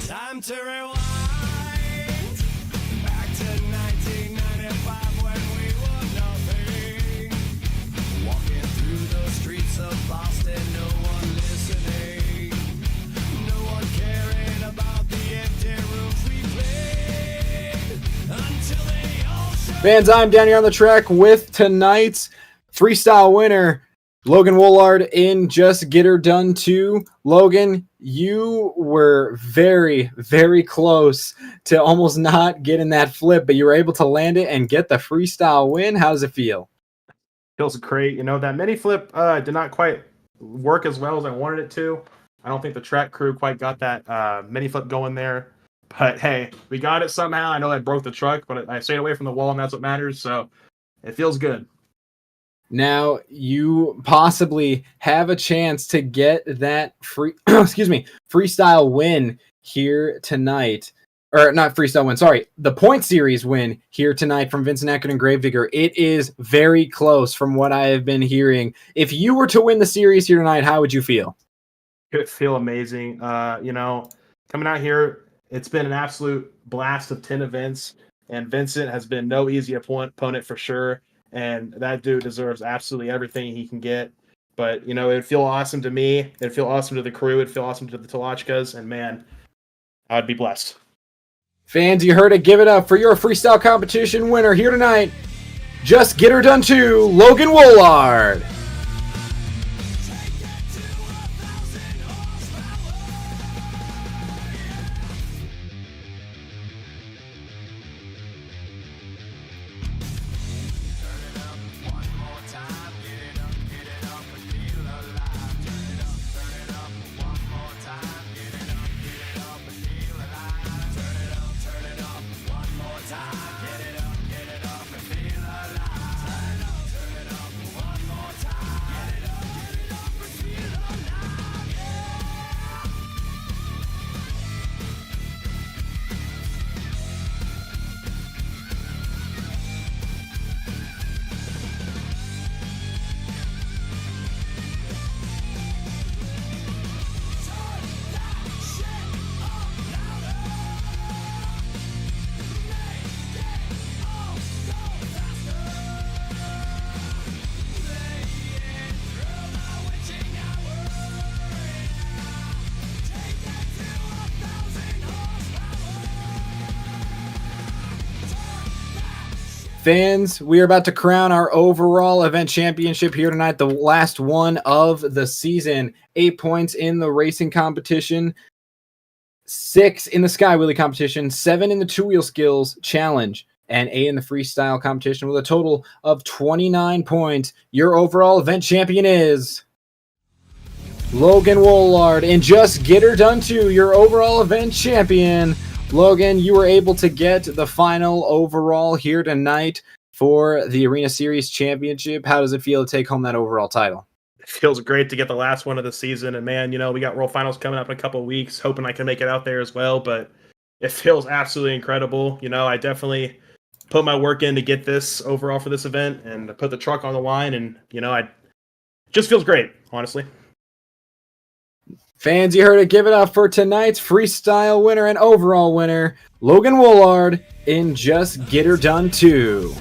Time to rewind back to 1995 when we were nothing. Walking through the streets of Boston, no one listening, no one caring about the empty rooms we played until they all showed. Fans, I'm down here on the track with tonight's freestyle winner, Logan Wollard in Just Get Her Done 2. Logan, you were very, very close to almost not getting that flip, but you were able to land it and get the freestyle win. How does it feel? Feels great. You know, that mini flip did not quite work as well as I wanted it to. I don't think the track crew quite got that mini flip going there. But hey, we got it somehow. I know I broke the truck, but I stayed away from the wall, and that's what matters. So it feels good. Now you possibly have a chance to get that freestyle win here tonight. Or not freestyle win, sorry, the point series win here tonight from Vincent Akard and Gravedigger. It is very close from what I have been hearing. If you were to win the series here tonight, how would you feel? It would feel amazing. You know, coming out here, it's been an absolute blast of 10 events, and Vincent has been no easy opponent for sure. And that dude deserves absolutely everything he can get. But, you know, it'd feel awesome to me. It'd feel awesome to the crew. It'd feel awesome to the Talochkas. And, man, I would be blessed. Fans, you heard it. Give it up for your freestyle competition winner here tonight. Just Get Her Done 2, Logan Wollard. Fans, we are about to crown our overall event championship here tonight, the last one of the season. 8 points in the racing competition, 6 in the Sky Wheelie competition, 7 in the two-wheel skills challenge, and 8 in the freestyle competition with a total of 29 points. Your overall event champion is Logan Wollard. And just get her done to your overall event champion. Logan, you were able to get the final overall here tonight for the Arena Series Championship. How does it feel to take home that overall title? It feels great to get the last one of the season. And man, we got World Finals coming up in a couple of weeks. Hoping I can make it out there as well. But it feels absolutely incredible. I definitely put my work in to get this overall for this event and put the truck on the line. And, it just feels great, honestly. Fans, you heard it. Give it up for tonight's freestyle winner and overall winner, Logan Wollard, in Just Get Her Done Too.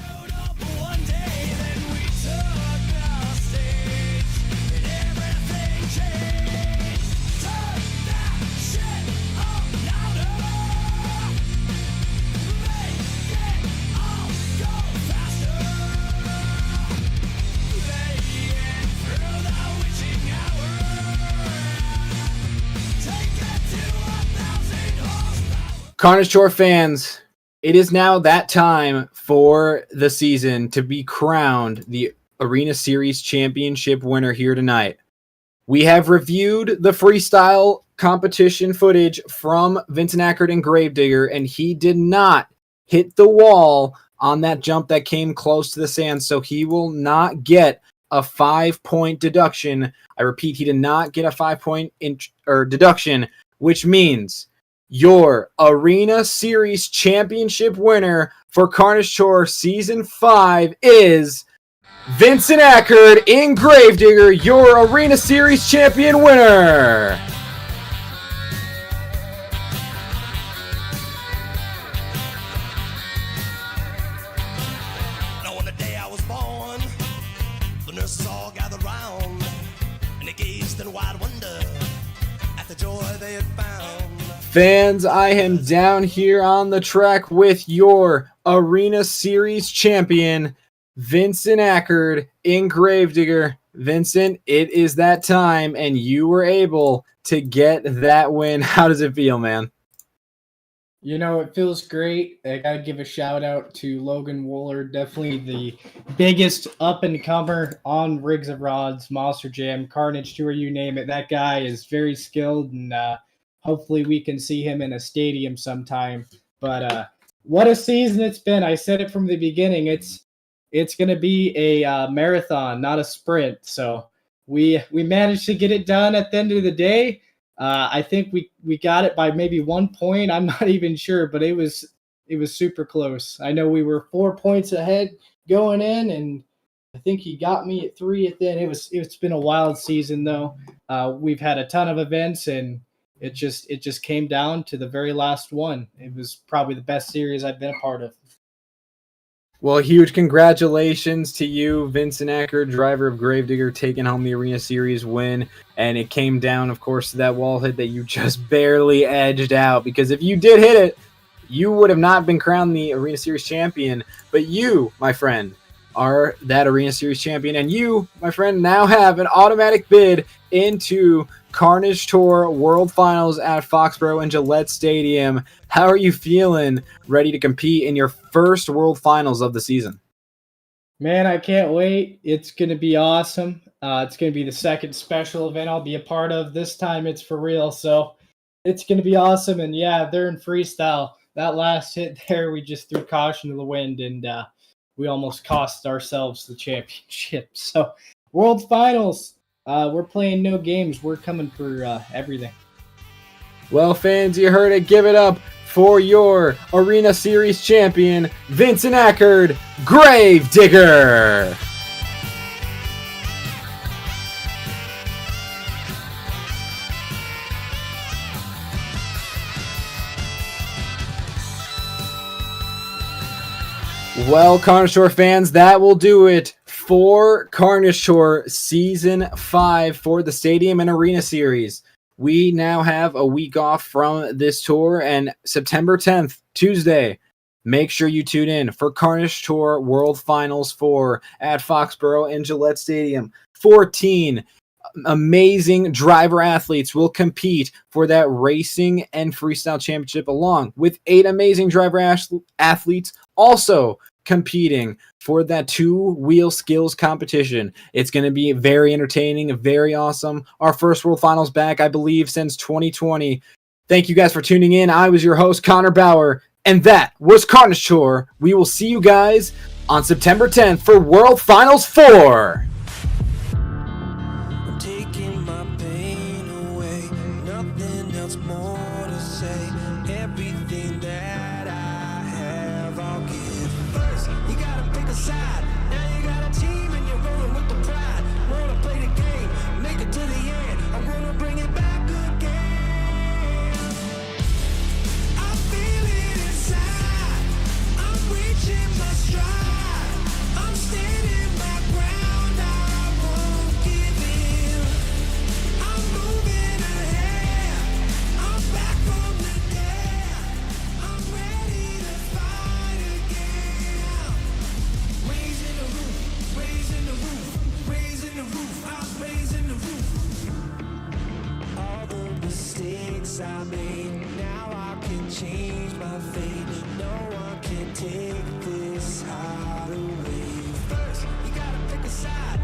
Carnage Tour fans, it is now that time for the season to be crowned the Arena Series Championship winner here tonight. We have reviewed the freestyle competition footage from Vincent Akard and Gravedigger, and he did not hit the wall on that jump that came close to the sand, so he will not get a 5-point deduction. I repeat, he did not get a 5-point deduction, which means your Arena Series Championship winner for Carnage Tour Season 5 is Vincent Akard in Gravedigger, your Arena Series Champion winner. Now on the day I was born, the nurses all gathered round, and they gazed in wide wonder at the joy they had found. Fans, I am down here on the track with your Arena Series champion, Vincent Akard in Gravedigger. Vincent, it is that time, and you were able to get that win. How does it feel, man? It feels great. I gotta give a shout out to Logan Wollard, definitely the biggest up-and-comer on Rigs of Rods, Monster Jam, Carnage Tour, you name it. That guy is very skilled, and hopefully we can see him in a stadium sometime. But what a season it's been. I said it from the beginning. It's going to be a marathon, not a sprint. So we managed to get it done at the end of the day. I think we got it by maybe 1 point. I'm not even sure, but it was super close. I know we were 4 points ahead going in, and I think he got me at 3 at the end. It's been a wild season though. We've had a ton of events, and it just came down to the very last one. It was probably the best series I've been a part of. Well, huge congratulations to you, Vincent Akard, driver of Gravedigger, taking home the Arena Series win. And it came down, of course, to that wall hit that you just barely edged out. Because if you did hit it, you would have not been crowned the Arena Series champion. But you, my friend, are that Arena Series champion. And you, my friend, now have an automatic bid into Carnage Tour World Finals at Foxborough and Gillette Stadium. How are you feeling ready to compete in your first World Finals of the season? Man, I can't wait. It's going to be awesome. It's going to be the second special event I'll be a part of. This time it's for real, so it's going to be awesome. And yeah, they're in freestyle. That last hit there, we just threw caution to the wind, and we almost cost ourselves the championship. So World Finals. We're playing no games. We're coming for everything. Well, fans, you heard it. Give it up for your Arena Series champion, Vincent Akard, Gravedigger. Well, Carnage Tour fans, that will do it for Carnage Tour Season 5 for the Stadium and Arena Series. We now have a week off from this tour, and September 10th, Tuesday, make sure you tune in for Carnage Tour World Finals 4 at Foxborough and Gillette Stadium. 14 amazing driver athletes will compete for that racing and freestyle championship, along with 8 amazing driver athletes also competing for that 2-wheel skills competition. It's going to be very entertaining, very awesome. Our first World Finals back, I believe, since 2020. Thank you guys for tuning in. I was your host, Connor Bauer, and that was Carnage Tour. We will see you guys on September 10th for World Finals 4. I'm taking my pain away. Nothing else more to say. Everything that I have, I'll give. First, you gotta pick a side. Now you got a team and you're rolling with the pride. Wanna play the game, make it to the end. I'm gonna bring it back again. I feel it inside. I'm reaching my stride. I'm standing my ground. I won't give in. I'm moving ahead. I'm back from the dead. I'm ready to fight again. Raising the roof, raising the roof, raising the roof. I'm raising the roof. All the mistakes I made, now I can change my fate. No one can take this heart away. First, you gotta pick a side.